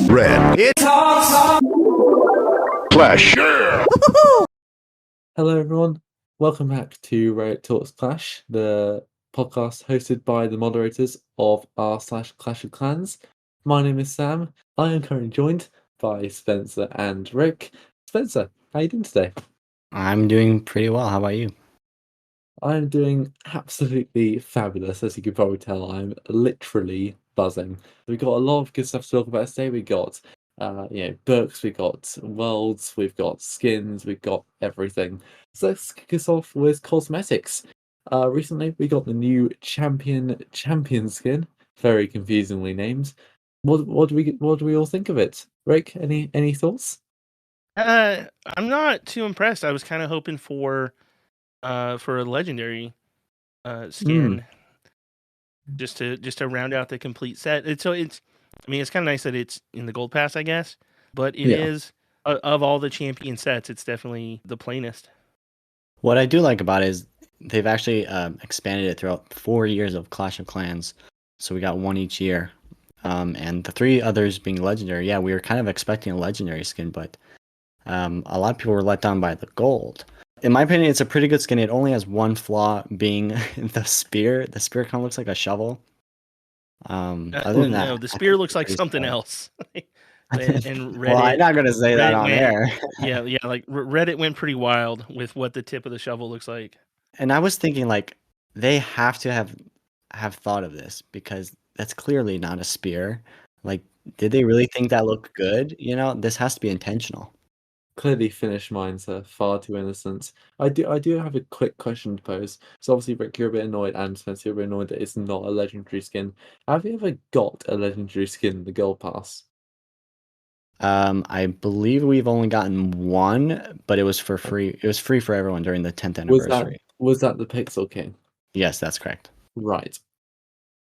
Red. It's Clash. Hello, everyone. Welcome back to Riot Talks Clash, the podcast hosted by the moderators of r/Clash of Clans. My name is Sam. I am currently joined by Spencer and Rick. Spencer, how are you doing today? I'm doing pretty well. How about you? I'm doing absolutely fabulous, as you can probably tell. I'm literally buzzing. We've got a lot of good stuff to talk about today. We got books, we got worlds, we've got skins, we've got everything. So let's kick us off with cosmetics. Recently we got the new champion skin, very confusingly named. What do we all think of it? Rick, any thoughts? I'm not too impressed. I was kind of hoping for a legendary skin, just to round out the complete set. It's kind of nice that it's in the gold pass, I guess, but it is of all the champion sets, it's definitely the plainest. What I do like about it is they've actually expanded it throughout 4 years of Clash of Clans, so we got one each year, and the 3 others being legendary. Yeah, we were kind of expecting a legendary skin, but a lot of people were let down by the gold. In my opinion, it's a pretty good skin. It only has one flaw, being the spear. The spear kind of looks like a shovel. Other than that, the spear looks like something else. And Reddit, well, I'm not gonna say that on air. yeah, like Reddit went pretty wild with what the tip of the shovel looks like. And I was thinking, like, they have to have thought of this, because that's clearly not a spear. Like, did they really think that looked good? You know, this has to be intentional. Clearly Finnish minds are far too innocent. I do have a quick question to pose. So obviously, Rick, you're a bit annoyed, and Spencer, you're a bit annoyed that it's not a legendary skin. Have you ever got a legendary skin in the Gold Pass? I believe we've only gotten one, but it was for free. It was free for everyone during the 10th anniversary. Was that the Pixel King? Yes, that's correct. Right.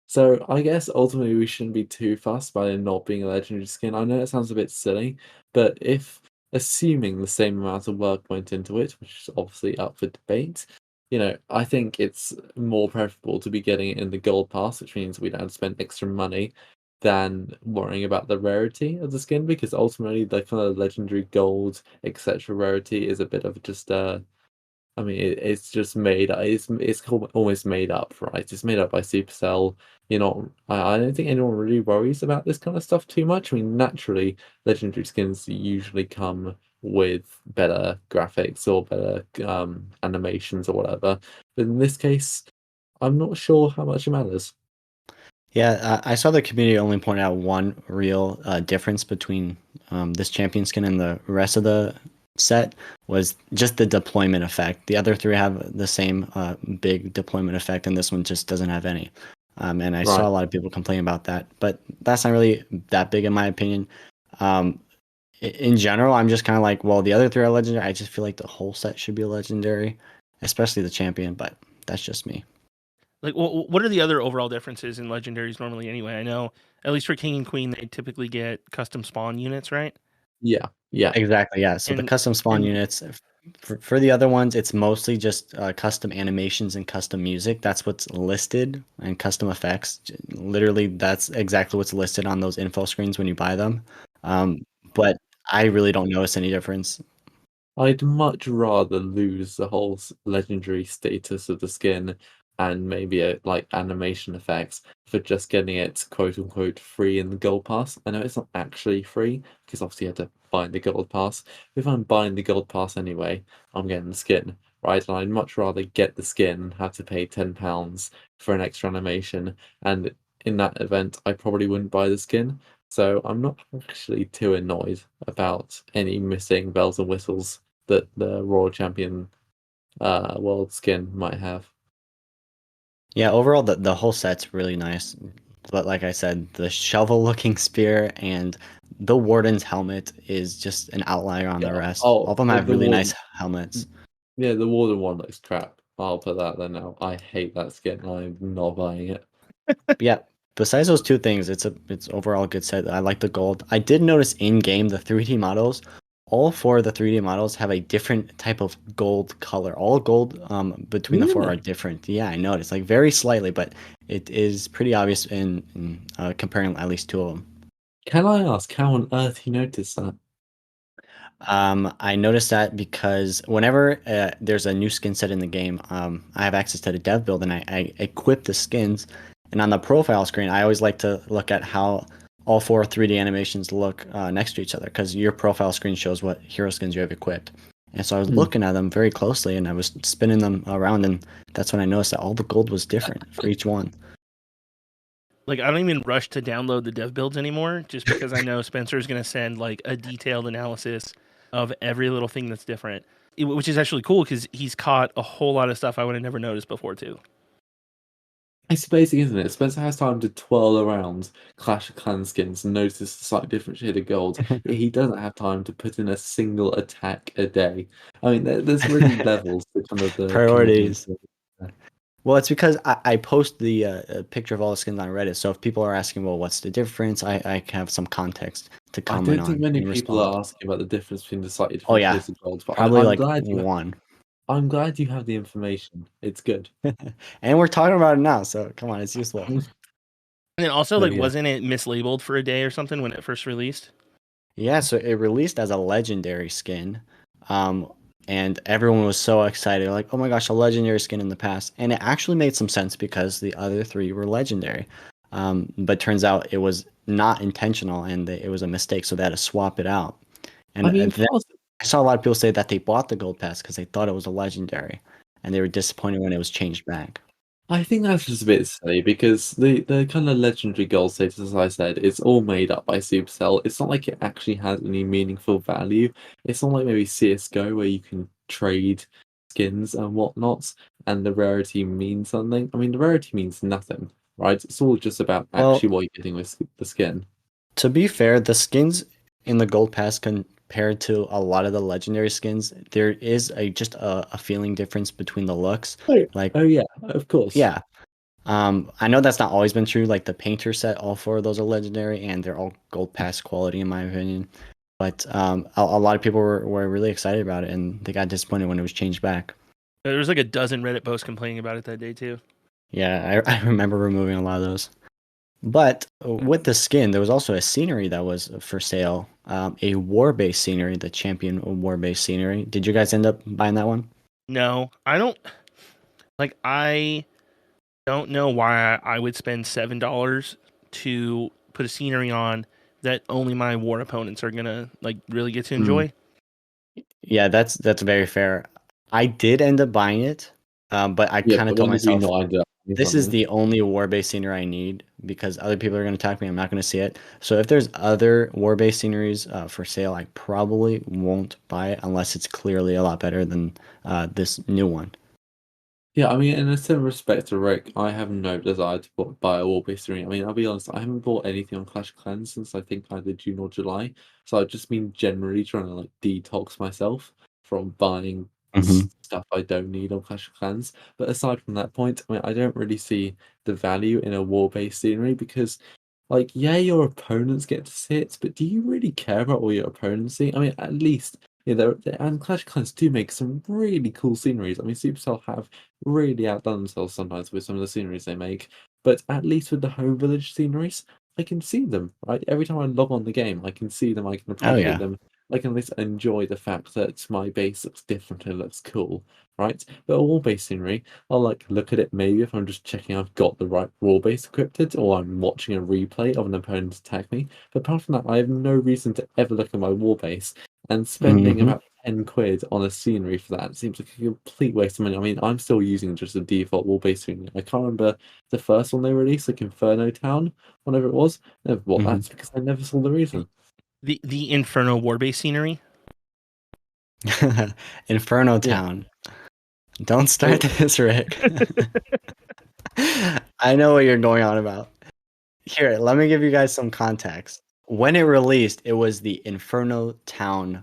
So I guess ultimately we shouldn't be too fussed by it not being a legendary skin. I know it sounds a bit silly, but if assuming the same amount of work went into it, which is obviously up for debate, I think it's more preferable to be getting it in the gold pass, which means we don't have to spend extra money, than worrying about the rarity of the skin, because ultimately the kind of legendary gold, etc. rarity is a bit of just it's just made. It's almost made up, right? It's made up by Supercell. I don't think anyone really worries about this kind of stuff too much. I mean, naturally, legendary skins usually come with better graphics or better animations or whatever. But in this case, I'm not sure how much it matters. Yeah, I saw the community only point out one real difference between this champion skin and the rest of the set, was just the deployment effect. The other 3 have the same big deployment effect, and this one just doesn't have any. And I saw a lot of people complain about that, but that's not really that big in my opinion. In general, I'm just kind of like, well, the other 3 are legendary. I just feel like the whole set should be a legendary, especially the champion, but that's just me. Like, what are the other overall differences in legendaries normally anyway? I know, at least for King and Queen, they typically get custom spawn units, right? Yeah. Exactly, yeah. So the custom spawn units, for the other ones, it's mostly just custom animations and custom music. That's what's listed, and custom effects. Literally, that's exactly what's listed on those info screens when you buy them. But I really don't notice any difference. I'd much rather lose the whole legendary status of the skin and maybe like animation effects for just getting it quote unquote free in the gold pass. I know it's not actually free because obviously you have to buy the gold pass. If I'm buying the gold pass anyway, I'm getting the skin, right? And I'd much rather get the skin, have to pay £10 for an extra animation, and in that event I probably wouldn't buy the skin. So I'm not actually too annoyed about any missing bells and whistles that the Royal Champion world skin might have. Yeah, overall the whole set's really nice. But like I said, the shovel-looking spear and the Warden's helmet is just an outlier on the rest. All of them have really nice helmets. Yeah, the Warden one looks crap. I'll put that there now. I hate that skin. I'm not buying it. Yeah, besides those 2 things, it's overall a good set. I like the gold. I did notice in game the 3D models. All 4 of the 3D models have a different type of gold color. All gold between the 4 are different. Yeah, I noticed, like very slightly, but it is pretty obvious in comparing at least 2 of them. Can I ask how on earth you noticed that? I noticed that because whenever there's a new skin set in the game, I have access to the dev build and I equip the skins. And on the profile screen, I always like to look at how all four 3D animations look next to each other because your profile screen shows what hero skins you have equipped. And so I was Hmm. looking at them very closely and I was spinning them around, and that's when I noticed that all the gold was different for each one. Like, I don't even rush to download the dev builds anymore, just because I know Spencer is going to send like a detailed analysis of every little thing that's different, which is actually cool because he's caught a whole lot of stuff I would have never noticed before too. It's basic, isn't it? Spencer has time to twirl around Clash of Clans skins and notice the slight different shade of gold. Yet he doesn't have time to put in a single attack a day. I mean, there's really levels to kind of the commitment. Priorities. Well, it's because I post the picture of all the skins on Reddit. So if people are asking, well, what's the difference? I have some context to I comment don't think on many and people respond. are asking about the difference between the slightly Oh different yeah, shades of gold, but probably I'm like glad one. I'm glad you have the information. It's good. And we're talking about it now, so come on, it's useful. And then also, So like, yeah. wasn't it mislabeled for a day or something when it first released? Yeah, so it released as a legendary skin. Um, and everyone was so excited, like, oh my gosh, a legendary skin in the past. And it actually made some sense because the other three were legendary. But turns out it was not intentional and it was a mistake, so they had to swap it out. I And mean, then I saw a lot of people say that they bought the gold pass because they thought it was a legendary, and they were disappointed when it was changed back. I think that's just a bit silly because the kind of legendary gold status, as I said, it's all made up by Supercell. It's not like it actually has any meaningful value. It's not like maybe CS:GO where you can trade skins and whatnot, and the rarity means something. I mean, the rarity means nothing, right? It's all just about Well, actually what you're getting with the skin. to be fair, the skins in the gold pass compared to a lot of the legendary skins, there is just a feeling difference between the looks. Oh, Like, oh yeah, of course. yeah, I know that's not always been true. Like the painter set, all four of those are legendary, and they're all gold pass quality in my opinion. But a lot of people were really excited about it, and they got disappointed when it was changed back. There was like a dozen Reddit posts complaining about it that day too. Yeah, I remember removing a lot of those. But with the skin, there was also a scenery that was for sale, a war-based scenery, the champion war-based scenery. Did you guys end up buying that one? No, I don't. Like, I don't know why I would spend $7 to put a scenery on that only my war opponents are gonna like really get to Mm. enjoy. Yeah, that's very fair. I did end up buying it, but I Yeah, kind of but told when did you myself, not end up doing this is something? the only war-based scenery I need because other people are going to attack me. I'm not going to see it. So if there's other war-based sceneries for sale, I probably won't buy it unless it's clearly a lot better than this new one. Yeah, I mean, in a similar respect to Rick, I have no desire to buy a War-based arena. I mean, I'll be honest, I haven't bought anything on Clash of Clans since I think either June or July. So I've just been generally trying to like detox myself from buying Hmm. stuff I don't need on Clash of Clans. But aside from that point, I mean, I don't really see the value in a War-based scenery because, like, yeah, your opponents get to see it, but do you really care about what your opponents see? I mean, at least. Yeah, and Clash of Clans do make some really cool sceneries. I mean, Supercell have really outdone themselves sometimes with some of the sceneries they make. But at least with the home village sceneries, I can see them, right? Every time I log on the game, I can see them, I can Oh appreciate yeah. them. I can at least enjoy the fact that my base looks different and looks cool, right? But a wall-based scenery, I'll like look at it maybe if I'm just checking I've got the right wall base equipped, or I'm watching a replay of an opponent attack me. But apart from that, I have no reason to ever look at my wall base, and spending Hmm. about 10 quid on a scenery for that seems like a complete waste of money. I mean, I'm still using just a default wall-based scenery. I can't remember the first one they released, like Inferno Town, whatever it was. Never bought Hmm. that because I never saw the reason. The Inferno Warbase scenery. Inferno Yeah. Town. Don't start Oh. this, Rick. I know what you're going on about. Here, let me give you guys some context. When it released, it was the Inferno Town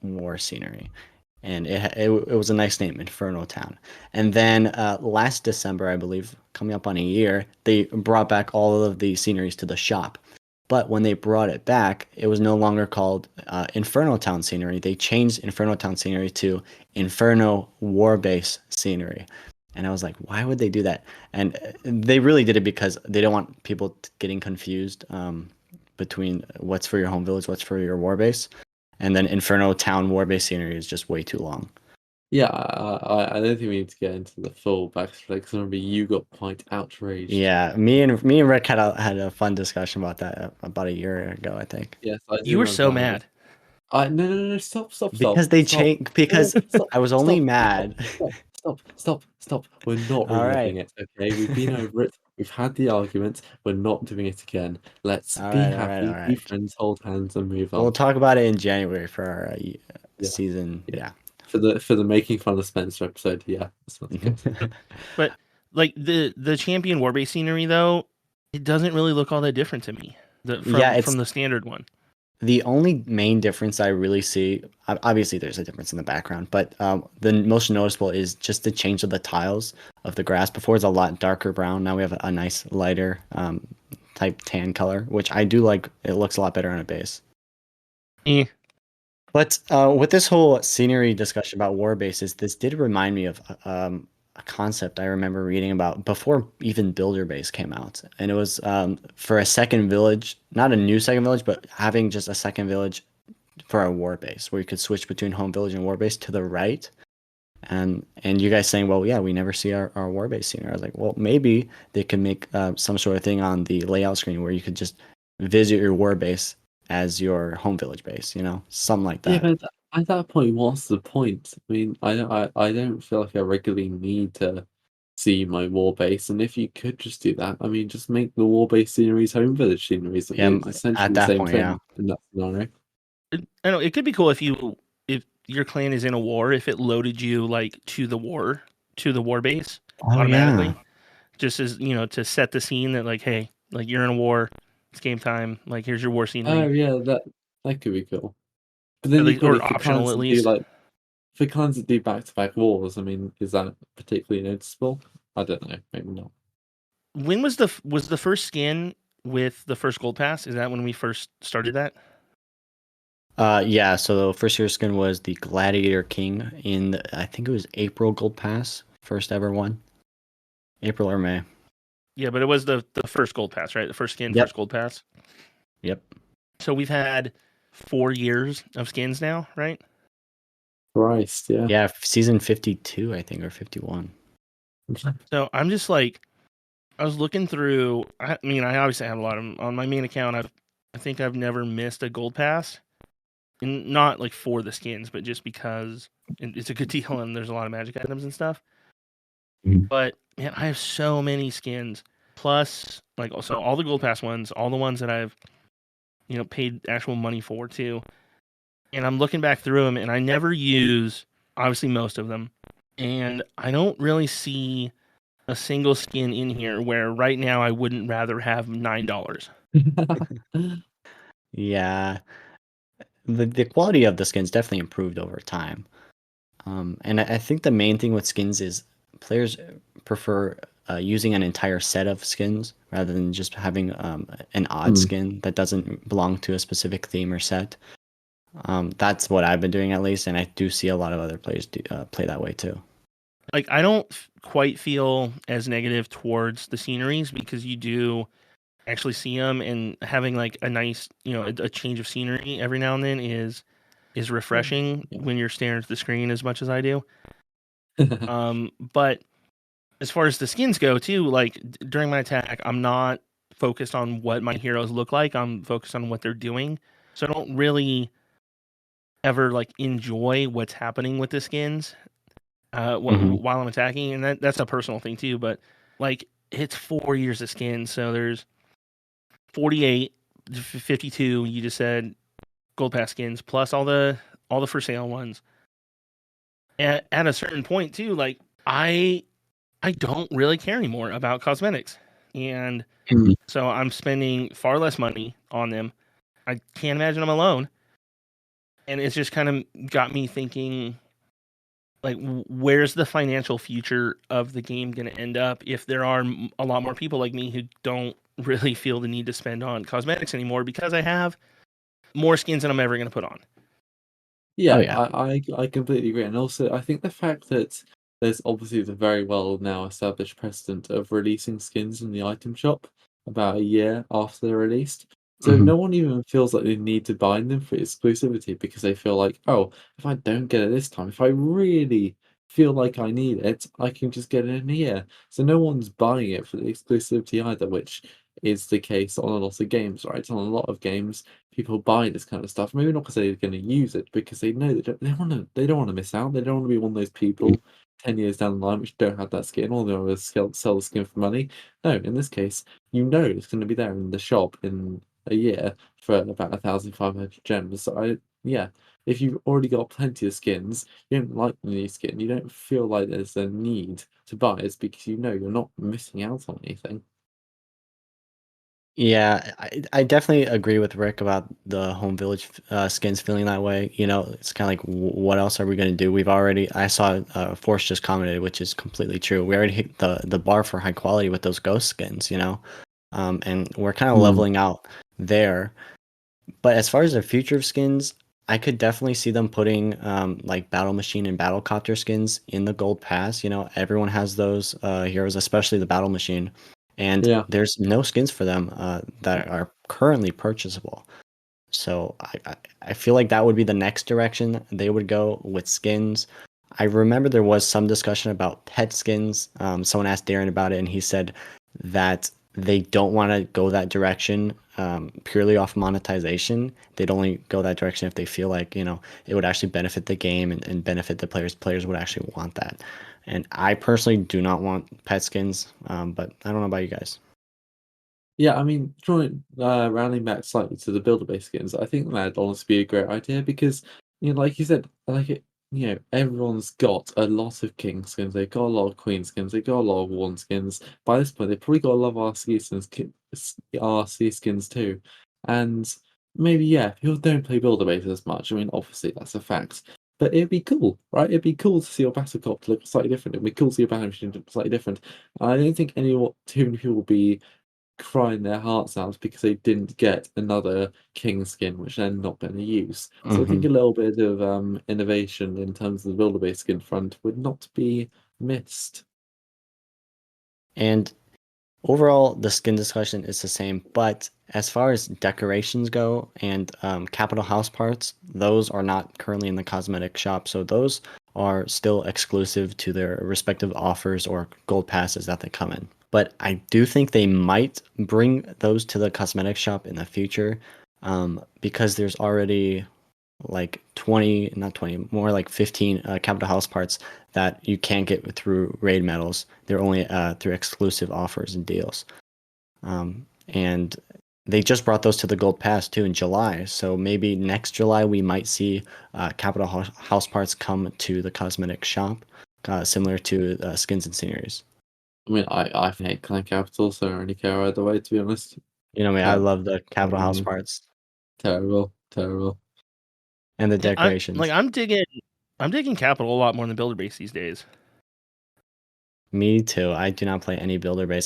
war scenery, and it was a nice name, Inferno Town. And then last December, I believe, coming up on a year, they brought back all of the sceneries to the shop. But when they brought it back, it was no longer called Inferno Town scenery. They changed Inferno Town scenery to Inferno War Base scenery. And I was like, why would they do that? And they really did it because they don't want people getting confused between what's for your home village, what's for your war base, and then Inferno Town war base scenery is just way too long. Yeah, I don't think we need to get into the full backstory because remember you got quite outraged. Yeah, me and Rick had a fun discussion about that about a year ago, I think. Yes, I do You were remember so that. mad. No, stop. Because they stop. changed. Because Stop, I was only stop, mad. Stop. We're not All reliving right. it, okay? We've been over it. We've had the argument. We're not doing it again. Let's All be right, happy, all be right. friends, hold hands, and move We'll on. talk about it in January for our Yeah. season. Yeah. Yeah. For the making fun of Spencer episode, yeah, that sounds good. But like the champion warbase scenery though, it doesn't really look all that different to me. From the standard one. The only main difference I really see, obviously there's a difference in the background, but the most noticeable is just the change of the tiles of the grass. Before it's a lot darker brown. Now we have a nice lighter type tan color, which I do like. It looks a lot better on a base. Eh. But with this whole scenery discussion about war bases, this did remind me of a concept I remember reading about before even Builder Base came out. And it was for a second village, not a new second village, but having just a second village for a war base where you could switch between home village and war base to the right. And you guys saying, well, yeah, we never see our war base scenery. I was like, well, maybe they could make some sort of thing on the layout screen where you could just visit your war base as your home village base, something like that. Yeah, but at that point, what's the point? I mean, I don't feel like I regularly need to see my war base, and if you could just do that, I mean, just make the war base sceneries home village sceneries. Yeah, It's essentially at the that same point, thing yeah. in that scenario. I know it could be cool if your clan is in a war, if it loaded you like to the war base automatically. Yeah. Just as to set the scene that like, hey, like you're in a war, it's game time, like here's your war scenery. Oh yeah, that could be cool. But then you've got or it for optional clans at that least. do for clans that do back-to-back wars. I mean, is that particularly noticeable? I don't know, maybe not. When was the first skin with the first gold pass? Is that when we first started that? Yeah, so the first year skin was the Gladiator King in, I think it was April Gold Pass, first ever one. April or May. Yeah, but it was the first gold pass, right? The first skin, Yep. first gold pass. Yep. So we've had 4 years of skins now, right? Christ, yeah. Yeah, season 52, I think, or 51. So I'm just like, I was looking through. I mean, I obviously have a lot of them on my main account. I think I've never missed a gold pass, and not like for the skins, but just because it's a good deal and there's a lot of magic items and stuff. Mhm. But man, I have so many skins. Plus, like also all the gold pass ones, all the ones that I've paid actual money for too. And I'm looking back through them, and I never use obviously most of them, and I don't really see a single skin in here where right now I wouldn't rather have $9. Yeah. The quality of the skins definitely improved over time. And I think the main thing with skins is players prefer using an entire set of skins rather than just having an odd skin that doesn't belong to a specific theme or set. That's what I've been doing at least, and I do see a lot of other players play that way too. Like I don't quite feel as negative towards the sceneries because you do actually see them, and having like a nice a change of scenery every now and then is refreshing when you're staring at the screen as much as I do. But as far as the skins go too, like during my attack, I'm not focused on what my heroes look like. I'm focused on what they're doing. So I don't really ever like enjoy what's happening with the skins while I'm attacking, and that's a personal thing too. But like it's 4 years of skins, so there's 48, 52. You just said gold pass skins plus all the for sale ones. At a certain point too, like I don't really care anymore about cosmetics, and so I'm spending far less money on them. I can't imagine I'm alone, and it's just kind of got me thinking, like, where's the financial future of the game going to end up if there are a lot more people like me who don't really feel the need to spend on cosmetics anymore because I have more skins than I'm ever going to put on. Yeah, Oh, yeah. I completely agree. And also, I think the fact that there's obviously the very well now established precedent of releasing skins in the item shop about a year after they're released, So Mhm. no one even feels like they need to buy them for exclusivity because they feel like, oh, if I don't get it this time, if I really feel like I need it, I can just get it in a year. So no one's buying it for the exclusivity either, which is the case on a lot of games, right? On a lot of games, people buy this kind of stuff. Maybe not because they're going to use it, because they know they don't want to miss out. They don't want to be one of those people 10 years down the line which don't have that skin, or they want to sell the skin for money. No, in this case, you know it's going to be there in the shop in a year for about 1,500 gems. So yeah, if you've already got plenty of skins, you don't like the new skin, you don't feel like there's a need to buy it because you know you're not missing out on anything. Yeah, I definitely agree with Rick about the home village skins feeling that way. You know, it's kind of like, what else are we going to do? I saw Force just commented, which is completely true. We already hit the bar for high quality with those ghost skins, you know, and we're kind of Mm. leveling out there. But as far as the future of skins, I could definitely see them putting like battle machine and battle copter skins in the gold pass. You know, everyone has those heroes, especially the battle machine, and Yeah. there's no skins for them that are currently purchasable. So I feel like that would be the next direction they would go with skins. I remember there was some discussion about pet skins. Someone asked Darren about it, and he said that they don't want to go that direction purely off monetization. They'd only go that direction if they feel like, you know, it would actually benefit the game and benefit the players. Players would actually want that. And I personally do not want pet skins, but I don't know about you guys. Yeah, I mean, rounding back slightly to the builder-based skins, I think that'd honestly be a great idea because, like you said, everyone's got a lot of king skins, they've got a lot of queen skins, they've got a lot of worn skins. By this point, they've probably got a lot of RC skins too. And maybe, yeah, people don't play builder-based as much. I mean, obviously, that's a fact. But it'd be cool, right? It'd be cool to see your Battlecop look slightly different. It'd be cool to see your battle machine look slightly different. I don't think too many people will be crying their hearts out because they didn't get another king skin, which they're not going to use. So I think Hmm. a little bit of innovation in terms of the builder-based skin front would not be missed. And overall, the skin discussion is the same, but as far as decorations go and capital house parts, those are not currently in the cosmetic shop, so those are still exclusive to their respective offers or gold passes that they come in. But I do think they might bring those to the cosmetic shop in the future, because there's already like 20, not 20, more like 15 capital house parts that you can't get through raid medals. They're only through exclusive offers and deals. And they just brought those to the gold pass too in July. So maybe next July we might see capital house parts come to the cosmetic shop, similar to skins and sceneries. I mean, I hate Clan Capital, so I don't really care either way, to be honest. You know, I mean, I But love the capital house um, parts terrible, terrible. and the Yeah, decorations. I'm digging Capital a lot more than Builder Base these days. Me too. I do not play any builder base.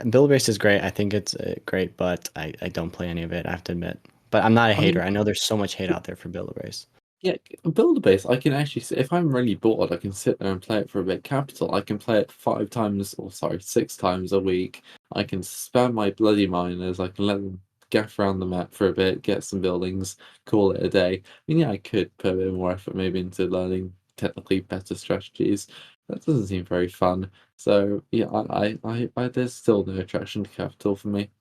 Builder base is great. I think it's great, but I don't play any of it. I have to admit. But I'm not a I hater. mean, I know there's so much hate out there for builder base. yeah, build-a-base, I can actually if I'm really bored, I can sit there and play it for a bit. Capital, I can play it 5 times, or sorry, 6 times a week. I can spam my bloody miners, I can let them gaff around the map for a bit, get some buildings, call it a day. I mean, yeah, I could put a bit more effort maybe into learning technically better strategies. That doesn't seem very fun. So yeah, there's still no attraction to Capital for me.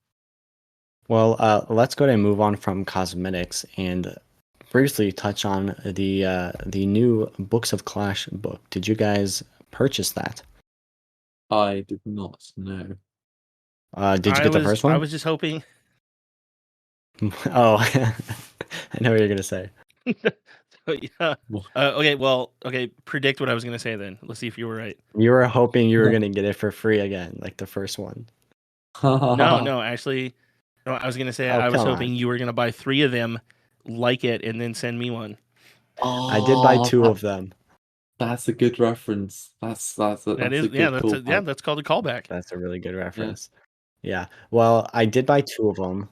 Well, let's go ahead and move on from cosmetics and briefly touch on the new Books of Clash book. Did you guys purchase that? I did not know. Did you get the first I one? was just hoping. Oh, I know what you're gonna say. So, yeah. Okay. Predict what I was gonna say then. Let's see if you were right. You were hoping you were gonna get it for free again, like the first one. No, actually, no. I was gonna say Oh, I was come on. hoping you were gonna buy 3 of them, like it, and then send me one. I did buy Oh, 2 of them. that's a good reference. That's a good callback. That's called a callback. That's a really good Yeah. reference. Yeah. Well, I did buy 2 of them.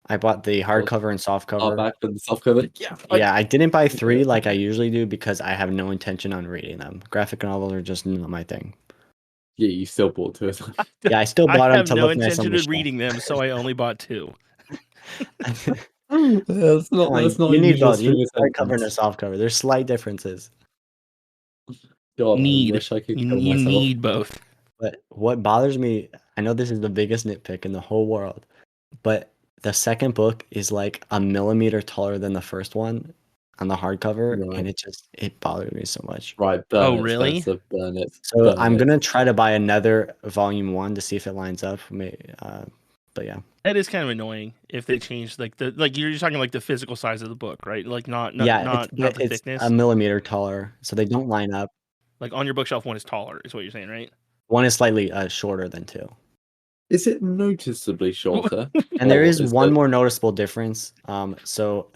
I bought the Well, hardcover and softcover. back and the soft cover. Yeah. Yeah, I didn't buy 3 like I usually do because I have no intention on reading them. Graphic novels are just not my thing. Yeah, you still bought two. Yeah, I still I bought them have to no look nice on intention the of shelf. reading them, so I only bought 2. That's not Come on, that's not you a need usual both. You string need of hardcover and a sentences. softcover. There's slight differences. God, I Need wish I could you, kill you myself. need both. But what bothers me, I know this is the biggest nitpick in the whole world, but the second book is like a millimeter taller than the first one on the hardcover, and Right. it bothered me so much. Right, burn Oh, it, really? Spencer. Burn it. So Burn I'm it. gonna try to buy another volume 1 to see if it lines up. But yeah, That is kind of annoying if they change like you're just talking like the physical size of the book, right? Like not yeah, not the it's thickness. a millimeter taller, so they don't line up. Like on your bookshelf, one is taller, is what you're saying, right? One is slightly shorter than 2. Is it noticeably shorter? And there Or is one it... more noticeable difference. So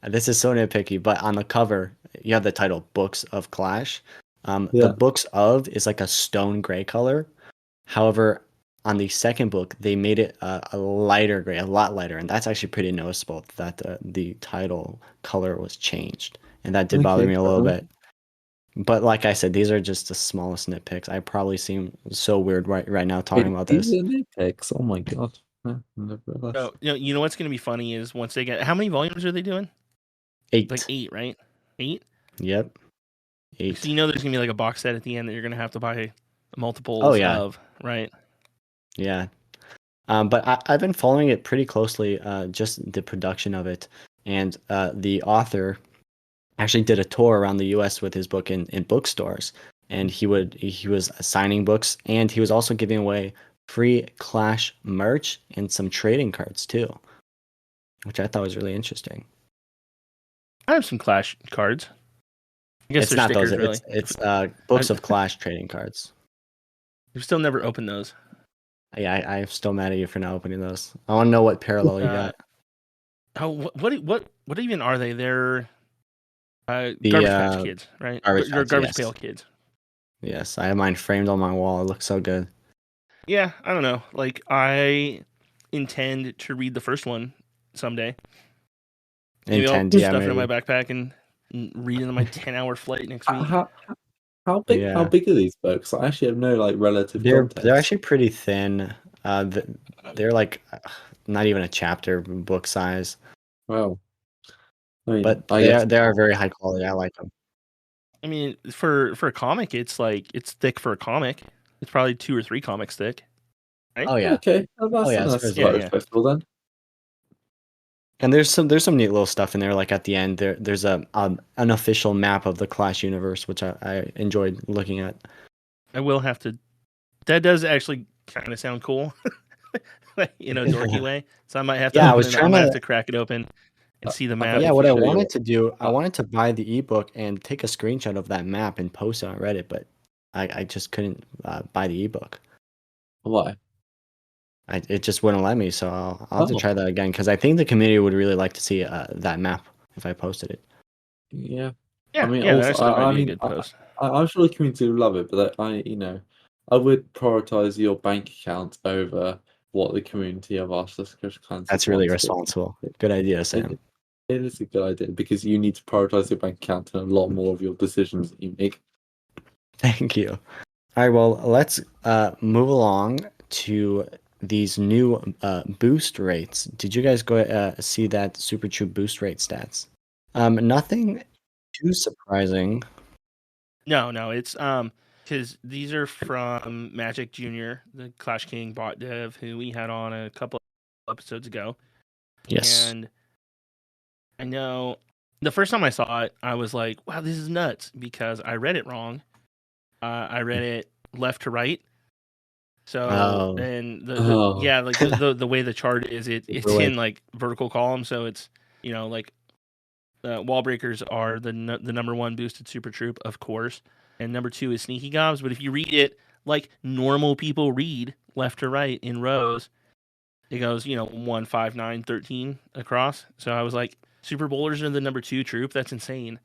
this is so nitpicky, but on the cover, you have the title Books of Clash. The Yeah. Books of is like a stone gray color. However, on the second book, they made it a lighter gray, a lot lighter. And that's actually pretty noticeable that the title color was changed. And that did bother Okay, me a fair little enough. bit. But like I said, these are just the smallest nitpicks. I probably seem so weird right now talking about These this. are nitpicks. Oh my god. Never realized. So you know what's going to be funny is once they get how many volumes are they doing? 8. Like 8, right? 8. Yep. 8. So you know there's going to be like a box set at the end that you're going to have to buy multiples Oh, yeah. of, right? Yeah. But I've been following it pretty closely, just the production of it. And the author actually did a tour around the US with his book in bookstores. And he was signing books, and he was also giving away free Clash merch and some trading cards too, which I thought was really interesting. I have some Clash cards. I guess It's they're not stickers, those, really. it's Books of Clash trading cards. I've still never opened those. Yeah, I'm still mad at you for not opening those. I want to know what parallel you got. Oh, what even are they? They're The Garbage Patch Kids, right? Garbage They're Patch, Garbage yes. Pail Kids. Yes, I have mine framed on my wall. It looks so good. Yeah, I don't know. Like I intend to read the first one someday. Maybe I'll Intent, yeah, stuff it in my maybe. backpack and read it on my 10-hour flight next week. How big? Yeah. How big are these books? I actually have no like relative They're context. actually pretty thin. They're like not even a chapter book size, Wow. I mean, but I they guess are very high quality. I like them. I mean, for a comic, it's thick for a comic. It's probably 2 or 3 comics thick. Right? Oh yeah, okay. Well, yeah, as that's far as quite yeah. respectable then. and there's some neat little stuff in there. Like at the end, there's an official map of the Clash universe, which I enjoyed looking at. I will have to. That does actually kind of sound cool, in a dorky way. So I might have to. Yeah, I open was it, trying I'm gonna to- have to crack it open and see the map. Yeah, if what you I show your- wanted to do, I wanted to buy the ebook and take a screenshot of that map and post it on Reddit, but I just couldn't buy the ebook. Why? It just wouldn't let me, so I'll have to Oh. try that again because I think the community would really like to see that map if I posted it. Yeah. Yeah, I mean, yeah, also, that actually might be a mean, good post. I'm sure the community would love it, but I would prioritize your bank account over what the community of Arsenal kind of That's really wants to do. responsible. Good idea, Sam. It is a good idea because you need to prioritize your bank account and a lot more of your decisions that you make. Thank you. All right, well, let's move along to these new boost rates. Did you guys go see that Super Troop boost rate stats? Nothing too surprising. No, it's because these are from Magic Jr., the Clash King bot dev who we had on a couple of episodes ago. Yes. And I know the first time I saw it, I was like, wow, this is nuts because I read it wrong. I read it left to right. So Oh. and Oh. like the way the chart is, it's Really? in like vertical column. So it's like wall breakers are the number 1 boosted super troop, of course, and number 2 is sneaky gobs. But if you read it like normal people read, left to right in rows, it goes 1, 5, 9, 13 across. So I was like, super bowlers are the number 2 troop. That's insane,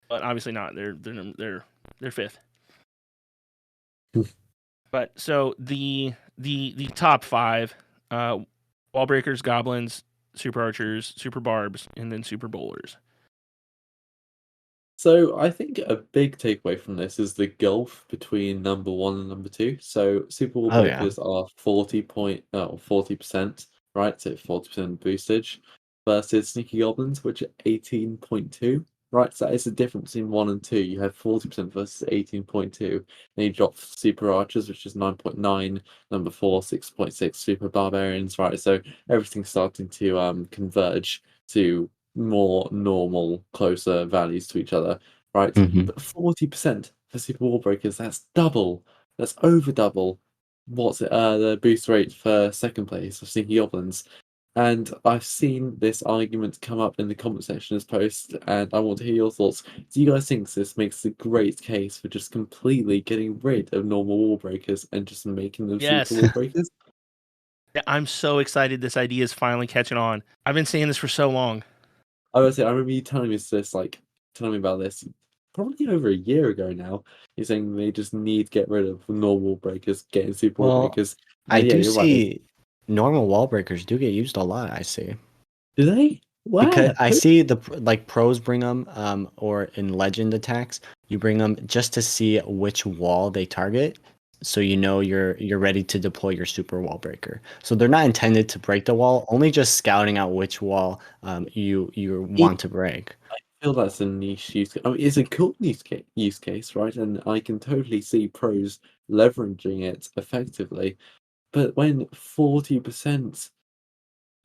but obviously not. They're 5th. But so the top 5, wall breakers, goblins, super archers, super barbs, and then super bowlers. So I think a big takeaway from this is the gulf between number 1 and number 2. So Super Wall Oh, yeah. Breakers are 40%, right? So 40% boostage versus Sneaky Goblins, which are 18.2. Right, so that is the difference between 1 and 2. You have 40% versus 18.2. Then you drop Super Archers, which is 9.9. Number 4, 6.6 Super Barbarians, right? So everything's starting to converge to more normal, closer values to each other, right? But 40% for Super Wall Breakers, that's double. That's over double. What's it? The boost rate for second place of Sneaky Goblins. And I've seen this argument come up in the comment section as post, and I want to hear your thoughts. Do you guys think this makes a great case for just completely getting rid of normal wall breakers and just making them Yes. super wall breakers? Yeah, I'm so excited this idea is finally catching on. I've been saying this for so long. I would say I remember you telling me this, like telling me about this probably over a year ago now. You're saying they just need to get rid of normal wall breakers, getting super wall Well, breakers. I Yeah, do you're right. see normal wall breakers do get used a lot. I see. Do they? Because Where? I see the like pros bring them, or in legend attacks, you bring them just to see which wall they target, so you know you're ready to deploy your super wall breaker. So they're not intended to break the wall, only just scouting out which wall you want to break. I feel that's a niche use case. I mean, it's a cool use case, right? And I can totally see pros leveraging it effectively. But when 40%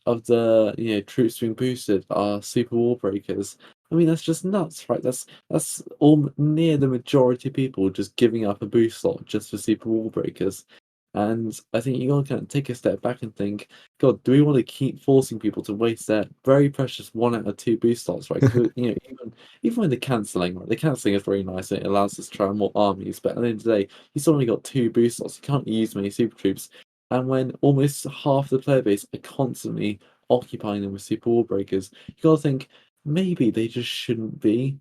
of the troops being boosted are super wall breakers, I mean that's just nuts, right? That's all near the majority of people just giving up a boost slot just for super wall breakers. And I think you gotta kind of take a step back and think, God, do we want to keep forcing people to waste their very precious 1 out of 2 boost slots, right? 'Cause, even when the cancelling, right? The cancelling is very nice and it allows us to try more armies, but at the end of the day, you still only got 2 boost slots. You can't use many super troops. And when almost half the player base are constantly occupying them with super wall breakers, you gotta think maybe they just shouldn't be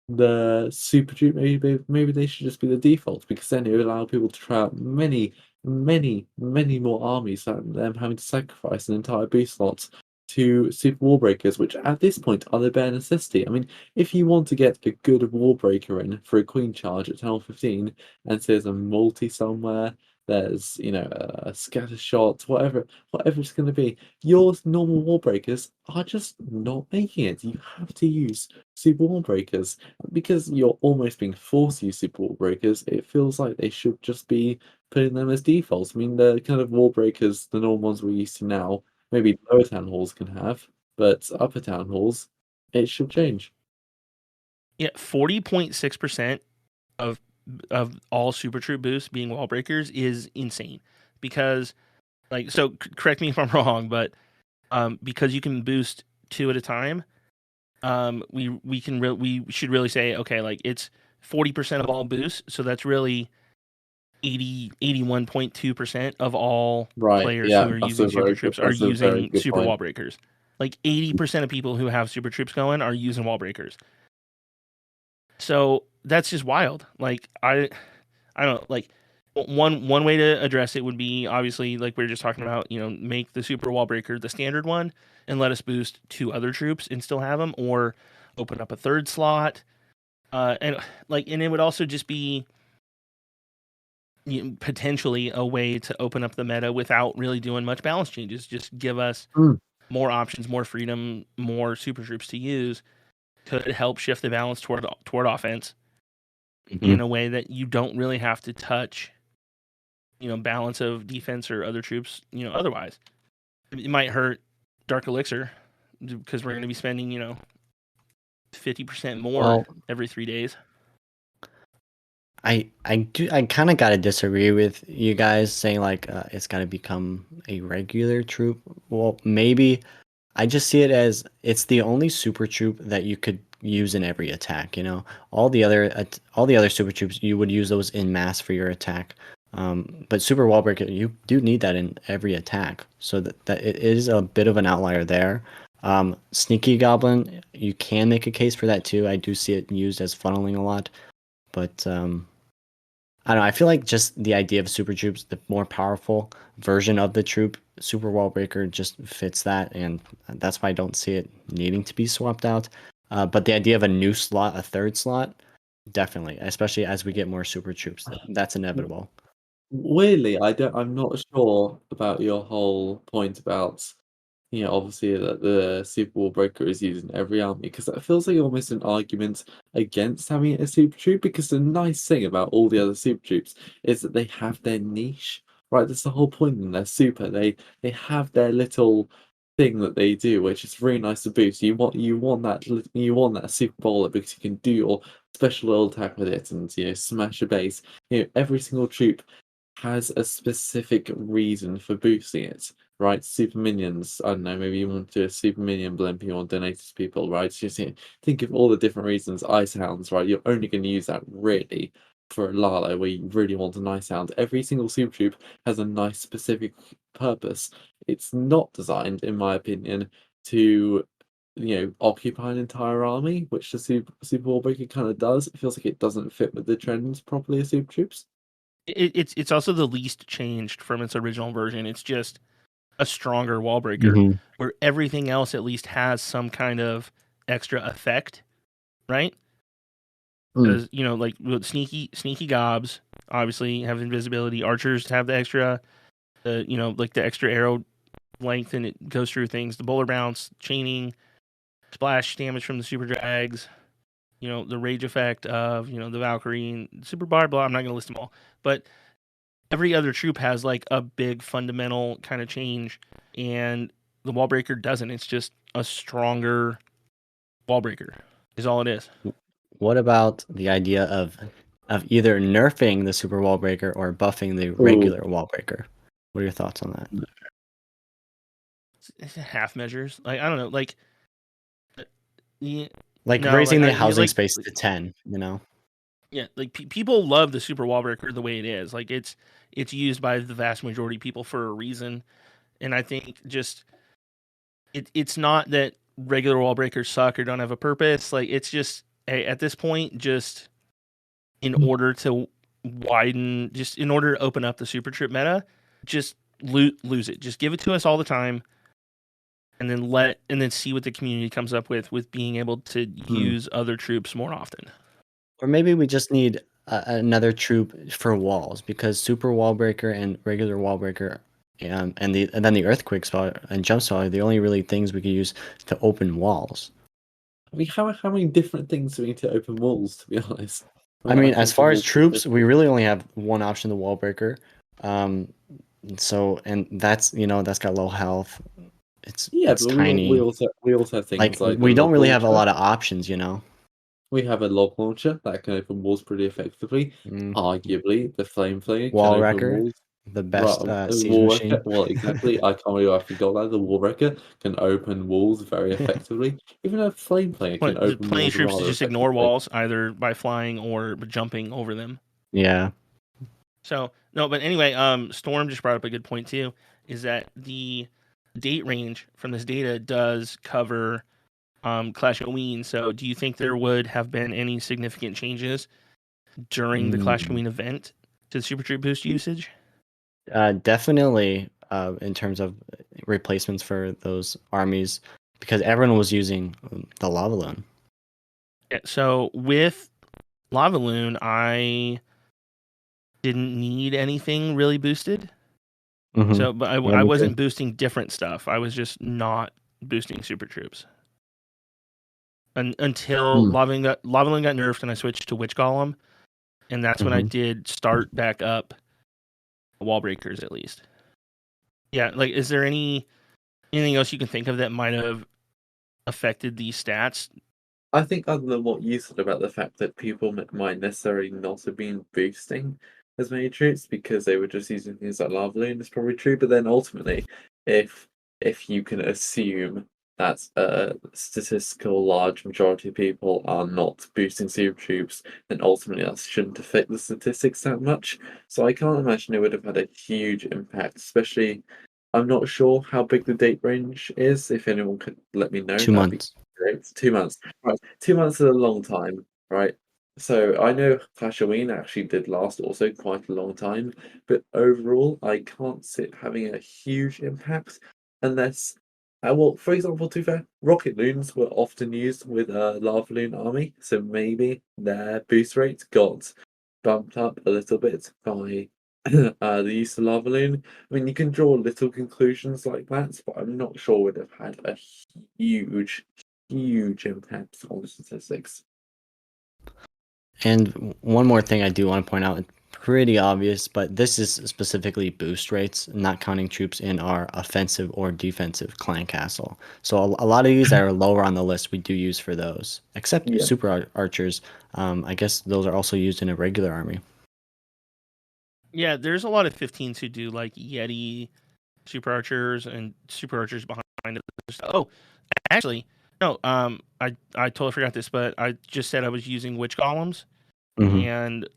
the super troop. Maybe they should just be the default, because then it would allow people to try out many more armies than them having to sacrifice an entire boost slot to super wall breakers, which at this point are the bare necessity. I mean, if you want to get a good wall breaker in for a queen charge at town 15, and say there's a multi somewhere, there's a scatter shot, whatever it's going to be, your normal wall breakers are just not making it. You have to use super wall breakers because you're almost being forced to use super wall breakers. It feels like they should just be putting them as defaults. I mean, the kind of wall breakers, the normal ones we're used to now, maybe lower town halls can have, but upper town halls, it should change. Yeah, 40.6% of all super troop boosts being wall breakers is insane, because correct me if I'm wrong, but because you can boost 2 at a time, we should really say, okay, like it's 40% of all boosts, so that's really 81.2% of all players who are using super troops are using super wall breakers. Like 80% of people who have super troops going are using wall breakers. So that's just wild. Like I don't know, like one way to address it would be, obviously, like we were just talking about, make the super wall breaker the standard one and let us boost 2 other troops and still have them, or open up a 3rd slot. And it would also just be potentially a way to open up the meta without really doing much balance changes. Just give us more options, more freedom, more super troops to use. Could help shift the balance toward offense in a way that you don't really have to touch, balance of defense or other troops, otherwise. It might hurt Dark Elixir because we're going to be spending, 50% more every 3 days. I kind of gotta disagree with you guys saying like it's gotta become a regular troop. Well, maybe I just see it as it's the only super troop that you could use in every attack. All the other super troops, you would use those in mass for your attack. But super wall breaker, you do need that in every attack, so that it is a bit of an outlier there. Sneaky Goblin, you can make a case for that too. I do see it used as funneling a lot, but I don't know. I feel like just the idea of super troops, the more powerful version of the troop, super wall breaker just fits that, and that's why I don't see it needing to be swapped out. But the idea of a new slot, a 3rd slot, definitely, especially as we get more super troops, that's inevitable. Weirdly, I'm not sure about your whole point about obviously that the Super Wall Breaker is used in every army, because that feels like almost an argument against having a super troop, because the nice thing about all the other super troops is that they have their niche, right? That's the whole point in their super. They have their little thing that they do, which is really nice to boost. You want that super bowler because you can do your special little attack with it and smash a base. Every single troop has a specific reason for boosting it, right? Super minions, I don't know, maybe you want to do a super minion blimp you want to donate to people, right? Just think of all the different reasons. Ice hounds, right? You're only going to use that really for a Lalo where you really want an ice hound. Every single super troop has a nice specific purpose. It's not designed, in my opinion, to occupy an entire army, which the Super War Breaker kind of does. It feels like it doesn't fit with the trends properly of super troops. It's also the least changed from its original version. It's just a stronger wall breaker, where everything else at least has some kind of extra effect, right? Because like with sneaky gobs obviously have invisibility. Archers have the extra, like the extra arrow length, and it goes through things. The bowler bounce, chaining, splash damage from the super drags. The rage effect of the Valkyrie, and super bar. Blah. I'm not gonna list them all, but every other troop has like a big fundamental kind of change, and the wall breaker doesn't. It's just a stronger wall breaker is all it is. What about the idea of either nerfing the super wall breaker or buffing the regular wall breaker? What are your thoughts on that? It's half measures. Like I don't know, like raising the housing space to 10. Yeah, like people love the super wall breaker the way it is. Like it's used by the vast majority of people for a reason, and I think just it's not that regular wall breakers suck or don't have a purpose. Like it's just at this point, just in order to widen, just in order to open up the super trip meta, just lose it. Just give it to us all the time, and then see what the community comes up with being able to use other troops more often. Or maybe we just need another troop for walls, because super wall breaker and regular wall breaker, and then the earthquake spot and jump spot are the only really things we could use to open walls. I mean, how many different things do we need to open walls, to be honest? I mean, as far as troops, we really only have one option, the wall breaker. So, and that's that's got low health. It's tiny. We also have things like we don't really have a lot of options, We have a log launcher that can open walls pretty effectively. Arguably, the flame flanger wall can wrecker, open walls. the best siege wall machine. wrecker. Well, exactly. I can't believe I forgot that. The wall wrecker can open walls very effectively. Even a flame flanger can open plenty walls. Of troops to just ignore walls, either by flying or jumping over them. Yeah. So no, but anyway, Storm just brought up a good point too. Is that the date range from this data does cover Clash of Ween? So do you think there would have been any significant changes during the Clash of Ween event to the Super Troop boost usage? Definitely in terms of replacements for those armies, because everyone was using the Lava Loon. Yeah, so with Lava Loon, I didn't need anything really boosted. So, but I wasn't boosting different stuff. I was just not boosting super troops until Lava Loon got nerfed, and I switched to Witch Golem, and that's when I did start back up wall breakers at least. Yeah, like is there anything else you can think of that might have affected these stats? I think other than what you said about the fact that people might necessarily not have been boosting as many troops because they were just using things like Lava Loon, is probably true. But then ultimately, if you can assume that a statistical large majority of people are not boosting super troops, then ultimately that shouldn't affect the statistics that much. So I can't imagine it would have had a huge impact, especially. I'm not sure how big the date range is. If anyone could let me know, 2 months. Great. 2 months. Right. 2 months is a long time, right? So I know Clash of Ween actually did last also quite a long time, but overall I can't see it having a huge impact unless well, for example, to be fair, rocket loons were often used with a Lava Loon army, so maybe their boost rate got bumped up a little bit by the use of Lava Loon. I mean, you can draw little conclusions like that, but I'm not sure it would have had a huge, huge impact on the statistics. And one more thing I do want to point out, pretty obvious, but this is specifically boost rates, not counting troops in our offensive or defensive clan castle. So a lot of these that are lower on the list, we do use for those, except Yeah. super archers. I guess those are also used in a regular army. Yeah, there's a lot of 15s who do like Yeti super archers and super archers behind it. Oh, actually, no. I totally forgot this, but I just said I was using witch golems, Mhm. and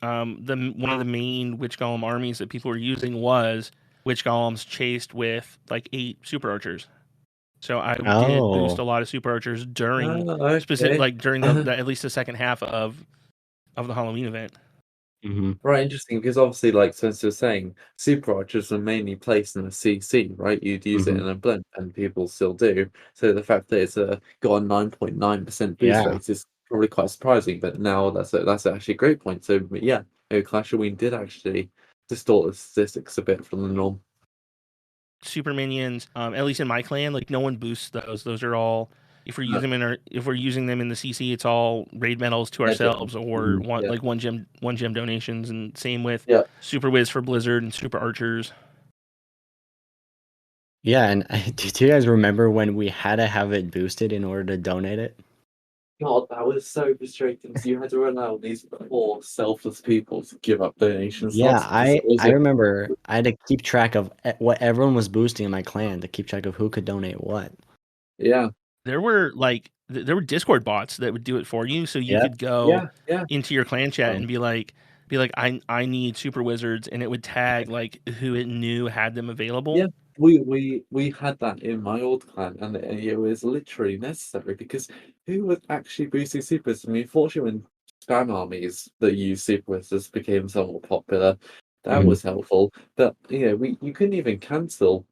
one of the main witch golem armies that people were using was witch golems chased with like 8 super archers. So I did boost a Oh, lot of super archers during specific, Okay. like during the at least the second half of the Halloween event. mhm. Right, interesting, because obviously, like Spencer was saying, super archers were mainly placed in a CC, right? You'd use it in Mhm. a blend, and people still do. So the fact that it's got a 9.9% boost Yeah. rate is probably quite surprising. But now that's actually a great point. So yeah, Clash of Wien did actually distort the statistics a bit from the norm. Super minions, at least in my clan, like no one boosts those. Those are all if we're using them if we're using them in the CC, it's all raid medals to ourselves or Mhm. one Yeah, like one gem donations, and same with yeah. Super Wiz for Blizzard and Super Archers. Yeah, and do you guys remember when we had to have it boosted in order to donate it? God, that was so frustrating. So you had to allow these poor, selfless people to give up donation Yeah, slots because it was I remember I had to keep track of what everyone was boosting in my clan to keep track of who could donate what. yeah, There were like there were Discord bots that would do it for you, so you Yeah. could go yeah. into your clan chat Um, and be like I need super wizards, and it would tag like who it knew had them available. Yeah, we had that in my old clan, and it was literally necessary because who was actually boosting supers? I mean, fortunately, when spam armies that use super wizards became somewhat popular, that Mhm. was helpful. But you couldn't even cancel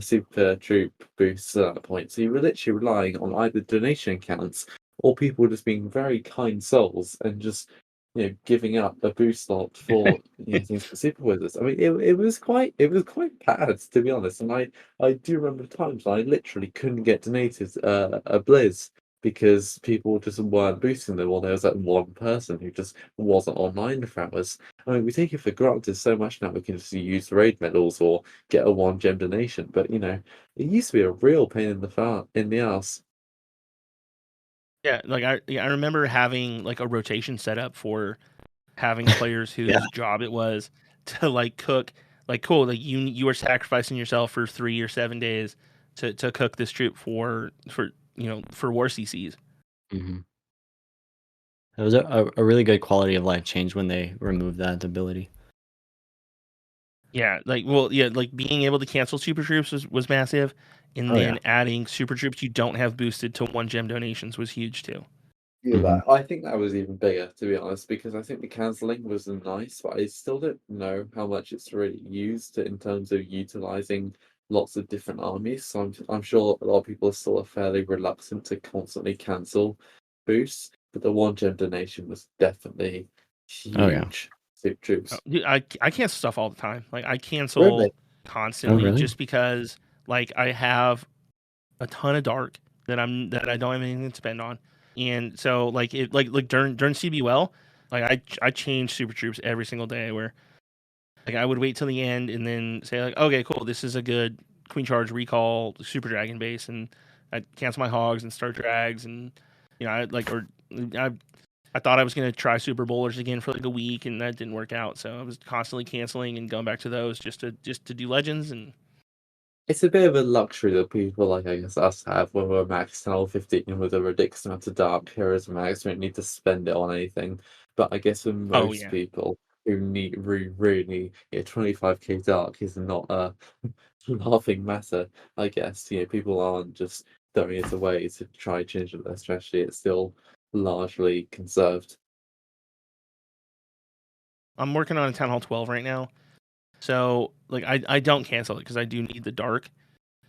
super troop boosts at that point, so you were literally relying on either donation accounts or people just being very kind souls and just giving up a boost slot for things for super wizards. I mean, it was quite bad to be honest. And I do remember times I literally couldn't get donated a Blizz because people just weren't boosting them, or there was that one person who just wasn't online for hours. I mean, we take it for granted so much now. We can just use raid medals or get a 1 gem donation, but it used to be a real pain in the ass. Yeah, like I remember having like a rotation set up for having players Yeah. whose job it was to like cook, like cool, like you were sacrificing yourself for 3 or 7 days to cook this troop for for war CCs. Mhm. It was a really good quality of life change when they removed that ability. Yeah, like well, yeah, like being able to cancel super troops was massive, and Oh, yeah. then adding super troops you don't have boosted to 1 gem donations was huge too. Yeah, Mhm. I think that was even bigger, to be honest, because I think the cancelling was nice, but I still don't know how much it's really used in terms of utilizing lots of different armies. So I'm sure a lot of people are still fairly reluctant to constantly cancel boosts, but the 1 gem donation was definitely Oh, yeah. huge. Super troops. Dude, I cancel stuff all the time. Like I Really? cancel Oh, constantly really? just because like I have a ton of dark that I don't have anything to spend on, and so like it like during CBUL, like I change super troops every single day. Where like I would wait till the end and then say like, okay, cool, this is a good Queen Charge recall Super Dragon base, and I cancel my hogs and start drags, and I like or I I thought I was gonna try Super Bowlers again for like a week, and that didn't work out. So I was constantly canceling and going back to those just to do legends. And It's a bit of a luxury that people like, I guess, us have when we're maxed level 15 with a ridiculous amount of dark heroes max. We don't need to spend it on anything. But I guess for oh most yeah, people who need really, 25k dark is not a laughing matter. I guess people aren't just throwing it away to try change up their strategy. It's still largely conserved. I'm working on a Town Hall 12 right now. So like I don't cancel it because I do need the dark.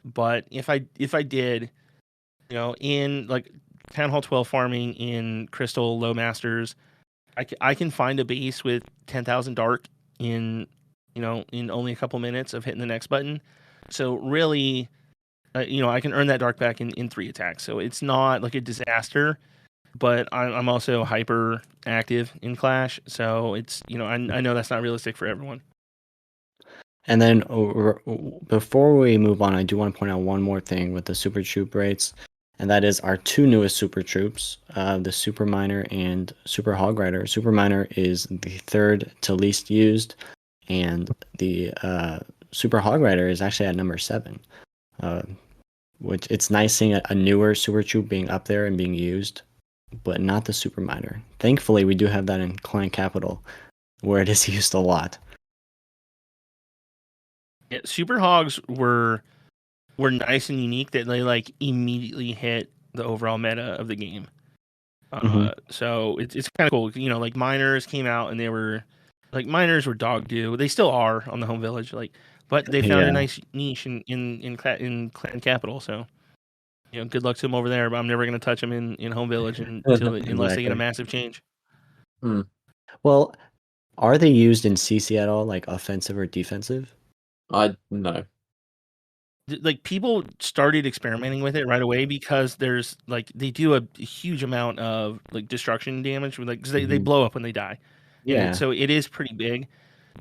But if I did, in like Town Hall 12 farming in Crystal Low Masters, I can find a base with 10,000 dark in in only a couple minutes of hitting the next button. So really, I can earn that dark back in 3 attacks. So it's not like a disaster, but I'm also hyper active in Clash. So it's, I know that's not realistic for everyone. And then before we move on, I do want to point out one more thing with the Super Troop rates, and that is our 2 newest Super Troops, the Super Miner and Super Hog Rider. Super Miner is the 3rd to least used, and the Super Hog Rider is actually at number 7. Which it's nice seeing a newer Super Troop being up there and being used, but not the Super Miner. Thankfully, we do have that in Clan Capital, where it is used a lot. Yeah, Super Hogs were nice and unique that they like immediately hit the overall meta of the game. So it's kind of cool. Like Miners came out and they were like, Miners were dog do. They still are on the home village, but they found a nice niche in Clan Capital. So good luck to them over there. But I'm never going to touch them in home village unless they get a massive change. Well, are they used in CC at all, like offensive or defensive? No. Like people started experimenting with it right away because there's like they do a huge amount of like destruction damage, like 'cause they blow up when they die. Yeah. And so it is pretty big,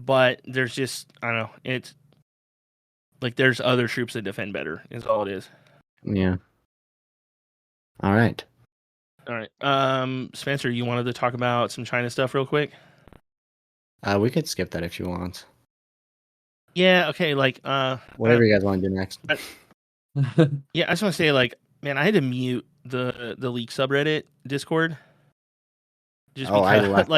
but there's just I don't know. It's like there's other troops that defend better. Is all it is. Yeah. All right. Spencer, you wanted to talk about some China stuff real quick? We could skip that if you want. Yeah, okay, whatever you guys want to do next. Yeah, I just want to say, man, I had to mute the leak subreddit Discord. Just because,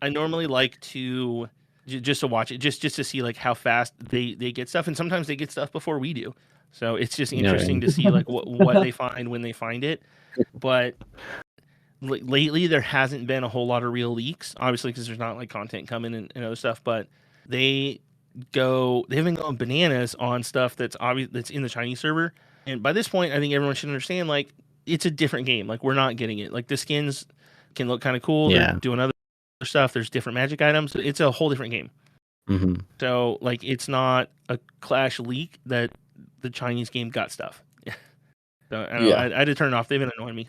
I normally like to just to watch it, just to see like how fast they get stuff, and sometimes they get stuff before we do. So it's just interesting to see like what they find when they find it. But lately there hasn't been a whole lot of real leaks, obviously because there's not like content coming and other stuff, but they've been going bananas on stuff that's obvious that's in the Chinese server. And by this point, I think everyone should understand like it's a different game. Like we're not getting it. Like the skins can look kind of cool. They're doing other stuff. There's different magic items. It's a whole different game. So like it's not a Clash leak that the Chinese game got stuff. So I had to turn it off. They've been annoying me.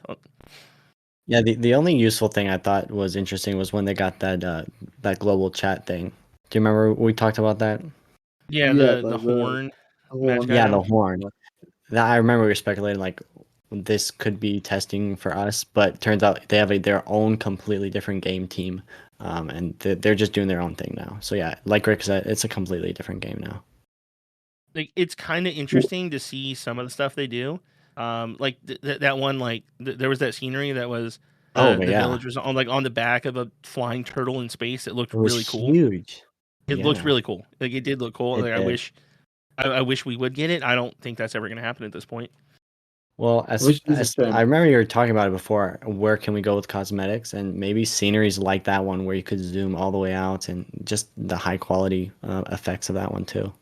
Yeah, the only useful thing I thought was interesting was when they got that global chat thing. Do you remember we talked about that? Yeah, the horn. Yeah, the horn. That I remember we were speculating like this could be testing for us, but turns out they have their own completely different game team, and they're just doing their own thing now. So yeah, like Rick said, it's a completely different game now. Like it's kind of interesting to see some of the stuff they do. Like that one, like there was that scenery that was the village was on the back of a flying turtle in space. It looked really cool. Huge. It looked really cool. Like it did look cool. Like, I wish we would get it. I don't think that's ever going to happen at this point. Well, as I remember you were talking about it before, where can we go with cosmetics and maybe sceneries like that one where you could zoom all the way out and just the high quality effects of that one too.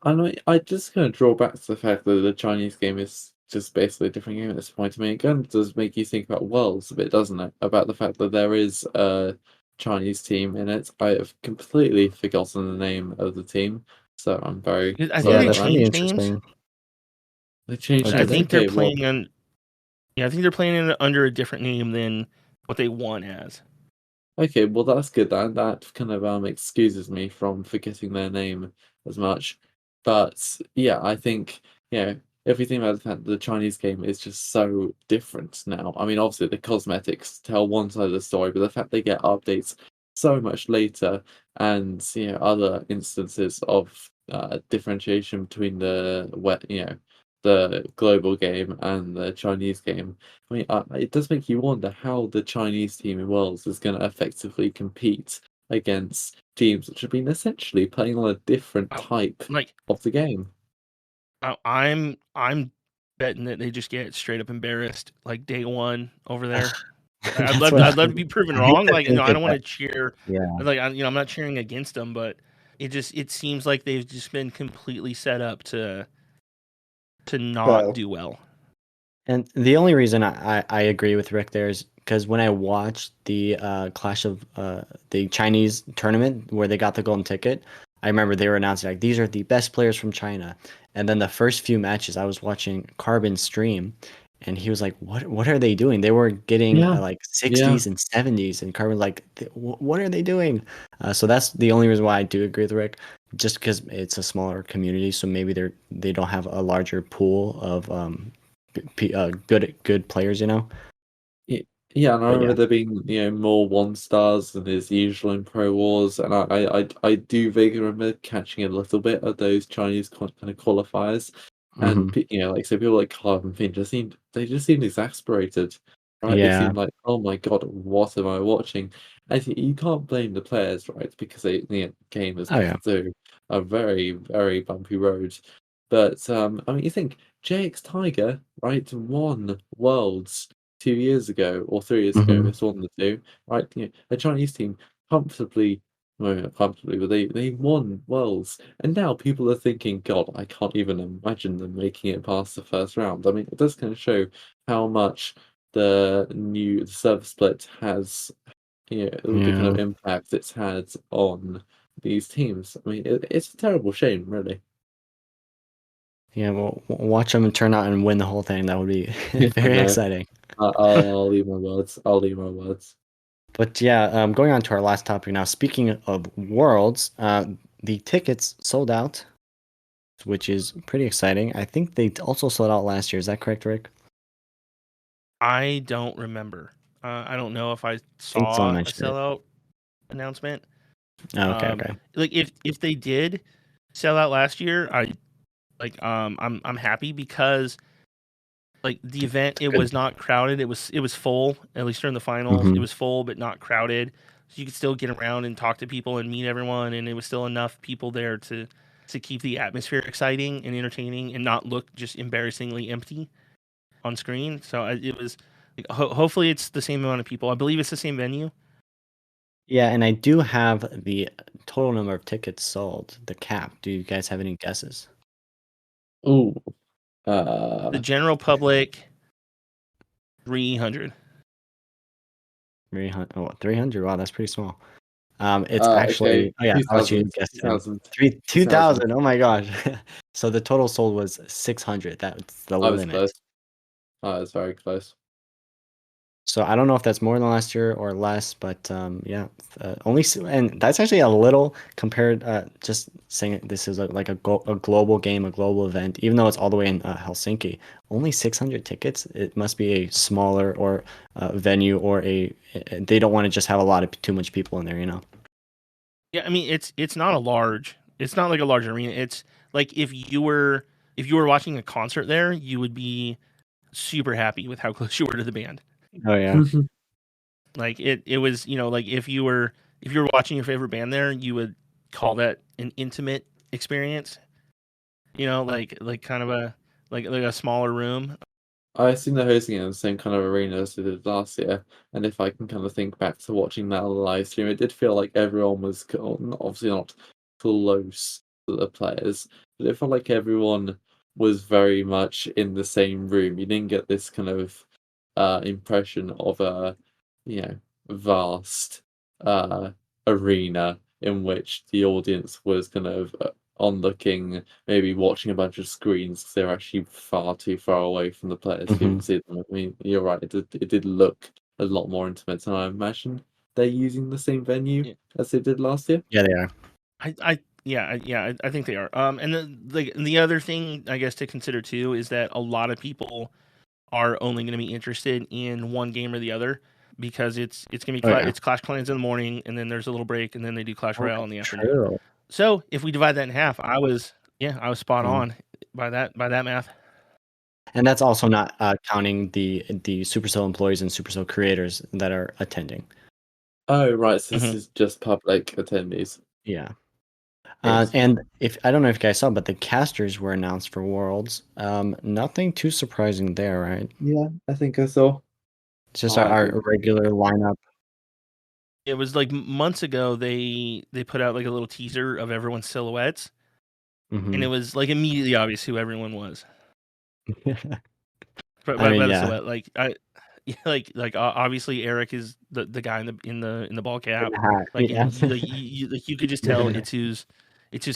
I just kind of draw back to the fact that the Chinese game is just basically a different game at this point. I mean, it kind of does make you think about Worlds a bit, doesn't it? About the fact that there is a Chinese team in it. I have completely forgotten the name of the team, so I'm very. I think they changed names. They changed. I think they're playing on. Yeah, I think they're playing under a different name than what they won as. Okay, well that's good. That kind of excuses me from forgetting their name as much. But yeah, I think if you think about the fact that the Chinese game is just so different now. I mean, obviously the cosmetics tell one side of the story, but the fact they get updates so much later, and other instances of differentiation between the global game and the Chinese game. I mean, it does make you wonder how the Chinese team in Worlds is going to effectively compete against teams which have been essentially playing on a different type of the game. I'm betting that they just get straight up embarrassed like day one over there. I'd love to be proven wrong. Like, I don't want to cheer. Yeah. Like, I'm not cheering against them, but it seems like they've just been completely set up to not do well. And the only reason I agree with Rick there is because when I watched the Clash of the Chinese tournament where they got the golden ticket, I remember they were announcing like these are the best players from China. And then the first few matches, I was watching Carbon stream, and he was like, "What are they doing? They were getting Yeah, like yeah. 60s and 70s," and Carbon's like, "What are they doing?" So that's the only reason why I do agree with Rick, just because it's a smaller community, so maybe they don't have a larger pool of good players, you know. Yeah, and I But remember yeah. there being, more one stars than is usual in Pro Wars, and I do vaguely remember catching a little bit of those Chinese kind of qualifiers, and Hmm. like so people like Carl and Finn just seemed exasperated, right? They Yeah. seemed like, oh my God, what am I watching? And you can't blame the players, right? Because the game has Oh gone yeah. through a very, very bumpy road. But I mean, you think JX Tiger, right, won Worlds 2 years ago or 3 years ago. Hmm. It's one of the two, right? A Chinese team comfortably, well, not comfortably, but they won Worlds, and now people are thinking, God, I can't even imagine them making it past the first round. I mean, it does kind of show how much the server split has, the kind Yeah. of impact it's had on these teams. I mean, it's a terrible shame, really. Yeah. Well, watch them turn out and win the whole thing. That would be Yeah, I very know. exciting. I'll leave my words. I'll leave my words. But yeah, going on to our last topic now. Speaking of worlds, the tickets sold out, which is pretty exciting. I think they also sold out last year. Is that correct, Rick? I don't remember. I don't know if I I think someone saw a mentioned it. sellout announcement. Oh, okay, okay. Like if they did sell out last year, I'm happy because like the event it Good. was not crowded. It was full, at least during the finals. It Hmm. was full but not crowded. So you could still get around and talk to people and meet everyone, and it was still enough people there to keep the atmosphere exciting and entertaining and not look just embarrassingly empty on screen. So it was like, hopefully it's the same amount of people. I believe it's the same venue. Yeah, and I do have the total number of tickets sold, the cap. Do you guys have any guesses? Ooh, The general public 300. 300. Oh, 300. Wow, that's pretty small. It's okay, actually. Oh yeah, I'll let you 2000, guess. 2000, 2000. 2,000. Oh my gosh. So the total sold was 600. That's the I was limit. close. I was very close. So I don't know if that's more than last year or less, but yeah, and that's actually a little compared. Just saying this is like a global game, a global event, even though it's all the way in Helsinki. Only 600 tickets. It must be a smaller or venue or they don't want to just have a lot of too much people in there, you know. Yeah, I mean it's not a large. It's not like a large arena. It's like if you were watching a concert there, you would be super happy with how close you were to the band. Oh yeah. Like it was, like if you were watching your favorite band there, you would call that an intimate experience. Like kind of like a smaller room. I assume they're hosting it in the same kind of arena as they did last year, and if I can kind of think back to watching that live stream, it did feel like everyone was obviously not close to the players, but it felt like everyone was very much in the same room. You didn't get this kind of impression of a vast uh, arena in which the audience was kind of onlooking, maybe watching a bunch of screens because they're actually far too far away from the players to even Hmm. see them. I mean, you're right, it did look a lot more intimate, and I imagine they're using the same venue Yeah, as they did last year. Yeah, they are. I think they are. And the other thing I guess to consider too is that a lot of people are only going to be interested in one game or the other because it's going to be Oh yeah. it's Clash Clans in the morning, and then there's a little break, and then they do Clash Oh, Royale in that's the afternoon. true. So if we divide that in half, I was spot Mm. on by that math. And that's also not counting the Supercell employees and Supercell creators that are attending. Oh, right, so this Mhm. is just public attendees. Yeah. Yes. And if I don't know if you guys saw, but the casters were announced for Worlds. Nothing too surprising there, right? Yeah, I think I saw. It's just I our think. regular lineup. It was like months ago they put out like a little teaser of everyone's silhouettes, and it Hmm. was like immediately obvious who everyone was I by mean, the yeah. silhouette. Like obviously Eric is the guy in the ball cap. Hat, Like yeah. you could just tell it's whose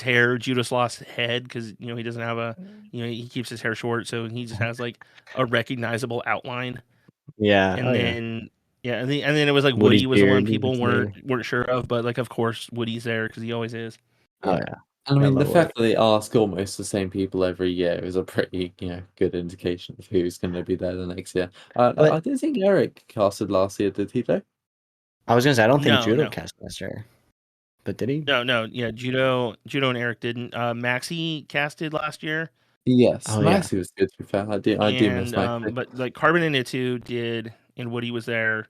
hair. Judas lost head because he doesn't have he keeps his hair short, so he just has like a recognizable outline. Yeah. And Oh, then and then it was like Woody's Woody was the one beard, people you can weren't sure of, but like of course Woody's there because he always is. Oh Yeah. yeah. And I mean, the love fact that they ask almost the same people every year is a pretty, good indication of who's going to be there the next year. But- I don't think Eric casted last year, did he, though? I was gonna say I don't think No, Judo no. cast last year, but did he? No, yeah, Judo and Eric didn't. Maxi casted last year. Yes, Oh, yeah. Maxi was good, to be fair. I do miss Maxi. But like Carbon and Itu did, and Woody was there.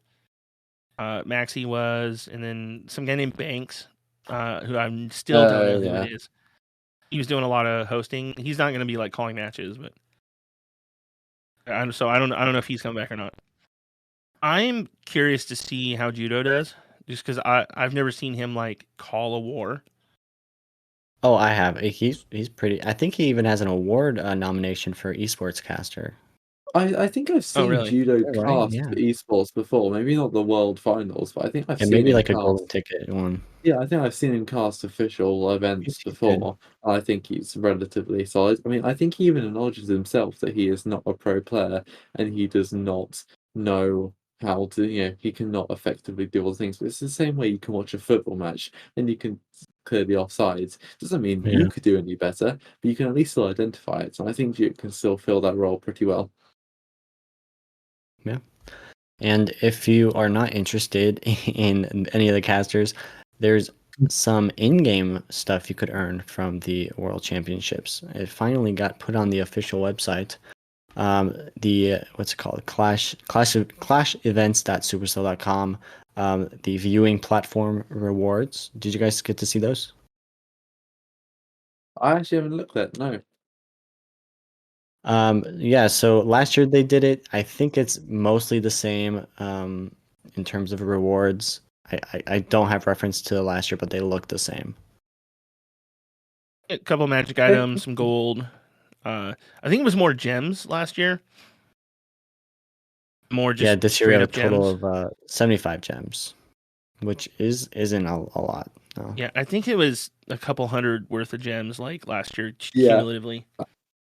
Maxi was, and then some guy named Banks, who I still don't know who yeah. it is. He was doing a lot of hosting. He's not going to be like calling matches, but I don't know if he's coming back or not. I'm curious to see how Judo does, just because I've never seen him like call a war. Oh, I have. He's pretty. I think he even has an award nomination for esports caster. I think I've seen really? Judo Yeah, right, cast yeah. esports before. Maybe not the world finals, but I think I've And seen maybe him like a cast. golden ticket one. Yeah, I think I've seen him cast official events He's before. I think he's relatively solid. I mean, I think he even acknowledges himself that he is not a pro player and he does not know how to, he cannot effectively do all the things. But it's the same way you can watch a football match and you can clear the offsides. Doesn't mean Yeah. you could do any better, but you can at least still identify it. So I think you can still fill that role pretty well. Yeah. And if you are not interested in any of the casters, there's some in-game stuff you could earn from the World Championships. It finally got put on the official website. The what's it called? Clash events.supercell.com. The viewing platform rewards. Did you guys get to see those? I actually haven't looked at no. Yeah, so last year they did it. I think it's mostly the same in terms of rewards. I don't have reference to last year, but they look the same. A couple magic items, some gold. I think it was more gems last year. More just Yeah, this year we have a straight total gems. of 75 gems, which isn't a lot. No. Yeah, I think it was a couple hundred worth of gems like last year Yeah. cumulatively.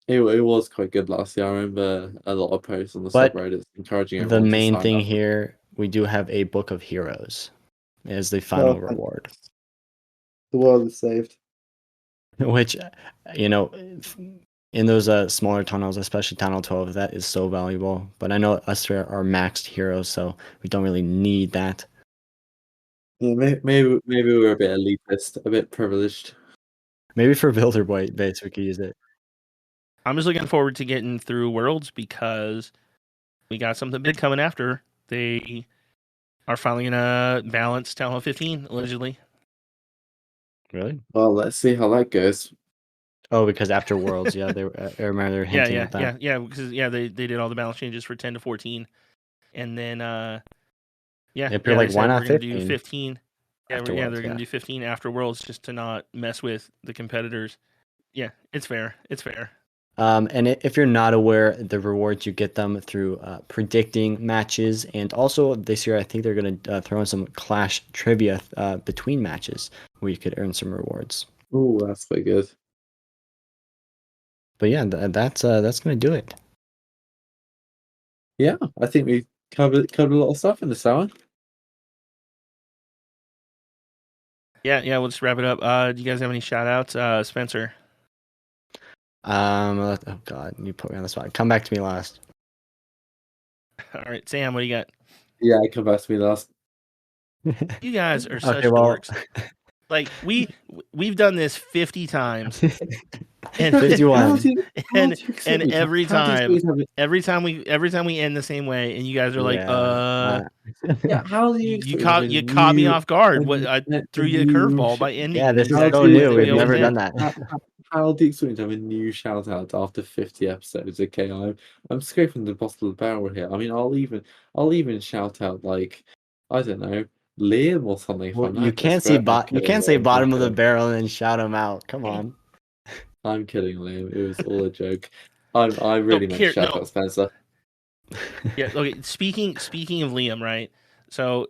It was quite good last year. I remember a lot of posts on the But subreddits encouraging The everyone to main sign thing up. here, we do have a Book of Heroes as the final reward, The world is saved. which, in those smaller tunnels, especially Tunnel 12, that is so valuable. But I know us three are maxed heroes, so we don't really need that. Yeah, maybe we're a bit elitist, a bit privileged. Maybe for Builder Boy base, we could use it. I'm just looking forward to getting through Worlds because we got something big coming after. They are finally gonna balance Town Hall 15 allegedly. Really? Well, let's see how that goes. Oh, because after Worlds, yeah, I remember they were hinting at that. Because they did all the balance changes for 10 to 14, and then If you're like, they why said not we're gonna do 15? Yeah, after they're Worlds, gonna do 15 after Worlds just to not mess with the competitors. Yeah, it's fair. It's fair. And if you're not aware, the rewards you get them through predicting matches, and also this year I think they're going to throw in some Clash trivia between matches where you could earn some rewards. Ooh, that's quite good. But yeah, that's going to do it. Yeah, I think we covered a lot of stuff in this hour. Yeah, we'll just wrap it up. Do you guys have any shout outs? Spencer. Oh God, you put me on the spot. Come back to me last. All right, Sam, what do you got? Yeah, come back to me last. You guys are such Okay, well, dorks. Like we've done this 50 times, and 51. and every time we end the same way, and you guys are like, Yeah, how do you caught me off guard. What I threw you a curveball by ending. Yeah, this is exactly so the new. way We've we never always done end. that. How do you expect to have a new shout out after 50 episodes? Okay, I'm scraping the bottom of the barrel here. I mean, I'll even shout out like, I don't know, Liam or something. If Well, I'm you that can't say desperate. you can't say Liam, bottom I'm of the kidding. barrel and then shout them out. Come on. I'm kidding, Liam. It was all a joke. I really meant here, to shout no. out Spencer. Yeah. Okay. Speaking of Liam, right? So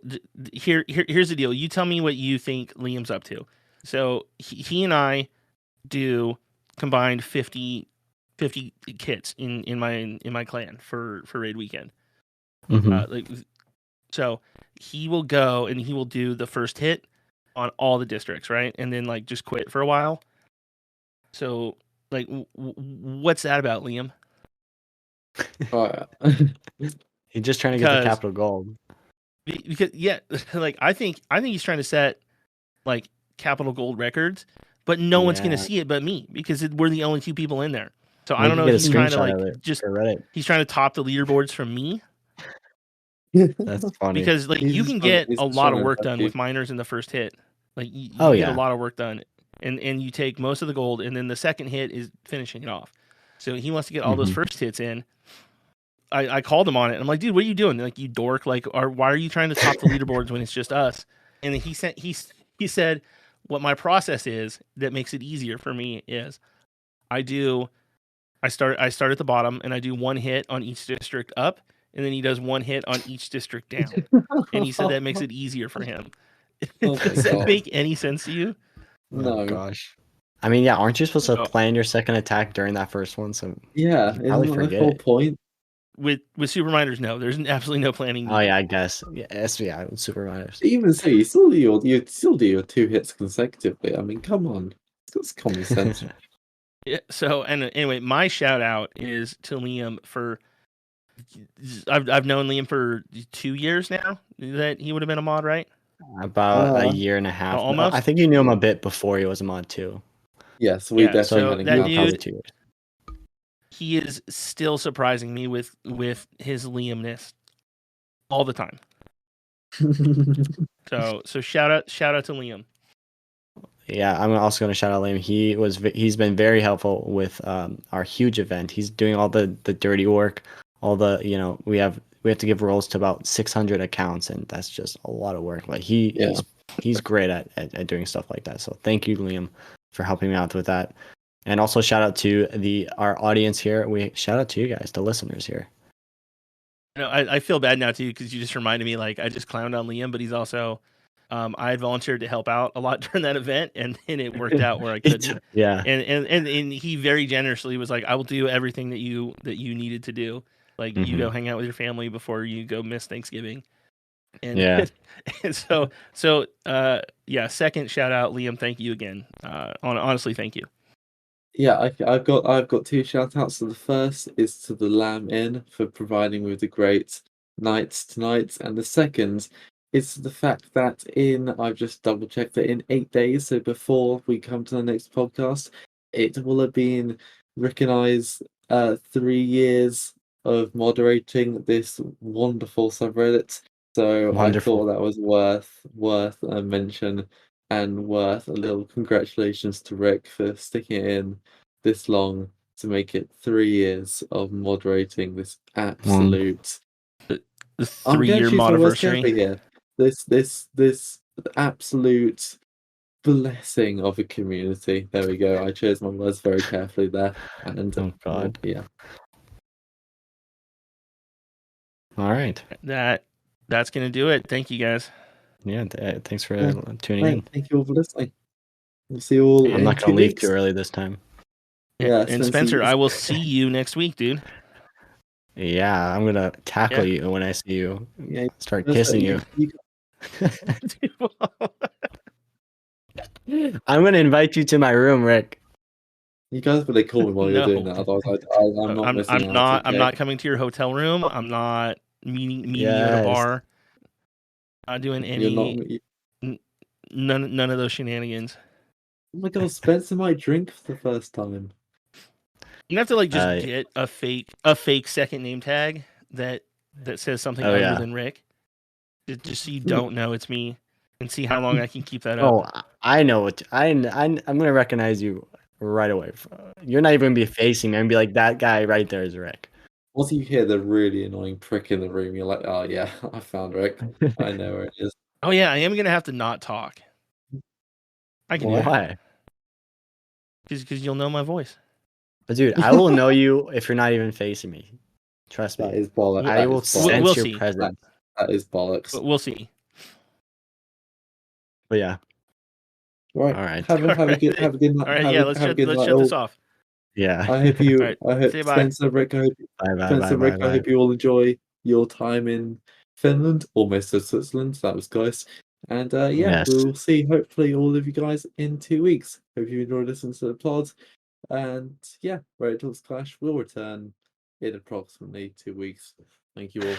here's the deal. You tell me what you think Liam's up to. So he and I do combined 50 kits in my clan for raid weekend. Mhm. Like, so he will go and he will do the first hit on all the districts, right? And then like just quit for a while. So like, what's that about, Liam? Oh, He's just trying to get the Because capital gold. because yeah, like I think he's trying to set like capital gold records, but no one's gonna Yeah, see it but me because we're the only two people in there. So I we don't could know if get a he's trying to screenshot like of it just for Reddit. he's trying to top the leaderboards from me That's funny. because like you can get he's a just lot trying of to work impress done you. with miners in the first hit. Like you Oh can get a yeah. lot of work done, and you take most of the gold, and then the second hit is finishing it off. So he wants to get all those Mhm. first hits in. I called him on it. I'm like, dude, what are you doing? Like, you dork. Like, why are you trying to top the leaderboards when it's just us? And then he said, what my process is that makes it easier for me is I start at the bottom and I do one hit on each district up, and then he does one hit on each district down. And he said that makes it easier for him. Oh my Does that God. make any sense to you? Oh No. gosh. I mean, yeah, aren't you supposed to Oh. plan your second attack during that first one? So Yeah, you isn't probably that the forget whole it. point? With super miners, no, there's absolutely no planning Oh needed. yeah, I guess. Yeah, with Super Miners. Even so, you still do your 2 hits consecutively. I mean, come on. It's common sense. Yeah, so and anyway, my shout out is to Liam for I've known Liam for 2 years now that he would have been a mod, right? About a year and a half. No, I Almost. think you knew him a bit before he was a mod too. Yes, we Yeah, definitely so had that Yeah, probably dude, encounters. 2 years. he is still surprising me with his Liamness all the time. So shout out to Liam. Yeah, I'm also going to shout out Liam. He's been very helpful with our huge event. He's doing all the dirty work, all the we have to give roles to about 600 accounts, and that's just a lot of work. Like Yeah. he's great at doing stuff like that. So thank you, Liam, for helping me out with that. And also shout out to our audience here. We shout out to you guys, the listeners here. You know, I feel bad now too because you just reminded me like I just clowned on Liam, but he's also I had volunteered to help out a lot during that event, and it worked out where I couldn't. Yeah. And he very generously was like, "I will do everything that you needed to do. Like you go hang out with your family before you go miss Thanksgiving." And Yeah. and so yeah. Second shout out, Liam. Thank you again. Honestly, thank you. Yeah, I've got 2 shout outs. So the first is to the Lamb Inn for providing me with the great nights tonight, and the second is to the fact that I've just double checked that in 8 days, so before we come to the next podcast, it will have been Rick and I's 3 years of moderating this wonderful subreddit. So I Wonderful. thought that was worth a mention and worth a little congratulations to Rick for sticking it in this long to make it 3 years of moderating this absolute. The I'm going to 3-year choose my words modiversary. carefully here. This absolute blessing of a community. There we go. I chose my words very carefully there, and Oh God. yeah. All right. That's gonna do it. Thank you guys. Yeah. Thanks for Yeah. tuning in. Thank you all for listening. We'll see you all I'm in not 2 going to leave weeks. too early this time. Yeah, And Spencer, I will see you next week, dude. Yeah, I'm gonna tackle you when I see you. Yeah, Start kissing you. I'm gonna invite you to my room, Rick. You guys better call me while you're doing No. that, otherwise I'm not missing out. I'm Okay? not coming to your hotel room. I'm not meeting you at a Yes. bar. Not doing You're not. none of those shenanigans. Oh my God, Spencer might drink for the first time. You have to like just get a fake second name tag that says something Oh, other yeah. than Rick. Just so you don't know it's me, and see how long I can keep that up. Oh, I know what I'm gonna recognize you right away. You're not even gonna be facing me and be like, that guy right there is Rick. Once you hear the really annoying prick in the room, you're like, oh yeah, I found Rick. I know where it is. Oh yeah, I am gonna have to not talk. I can do that Why? because you'll know my voice. But dude, I will know you if you're not even facing me. Trust me. That is bollocks. I That will is bollocks. sense We'll your see. presence. That is bollocks. But we'll see. But yeah. Right. All right. Have a Alright. good night. All right, have yeah, a, let's have a shut good let's night shut this all. off. Yeah. I hope Say bye. Spencer, Rick, Spencer, Rick, I hope you all enjoy your time in Finland, almost to Switzerland. So that was nice. And yeah, Yes. we'll see hopefully all of you guys in 2 weeks. Hope you enjoyed listening to the pod. And yeah, Reddit Talks Clash will return in approximately 2 weeks. Thank you all.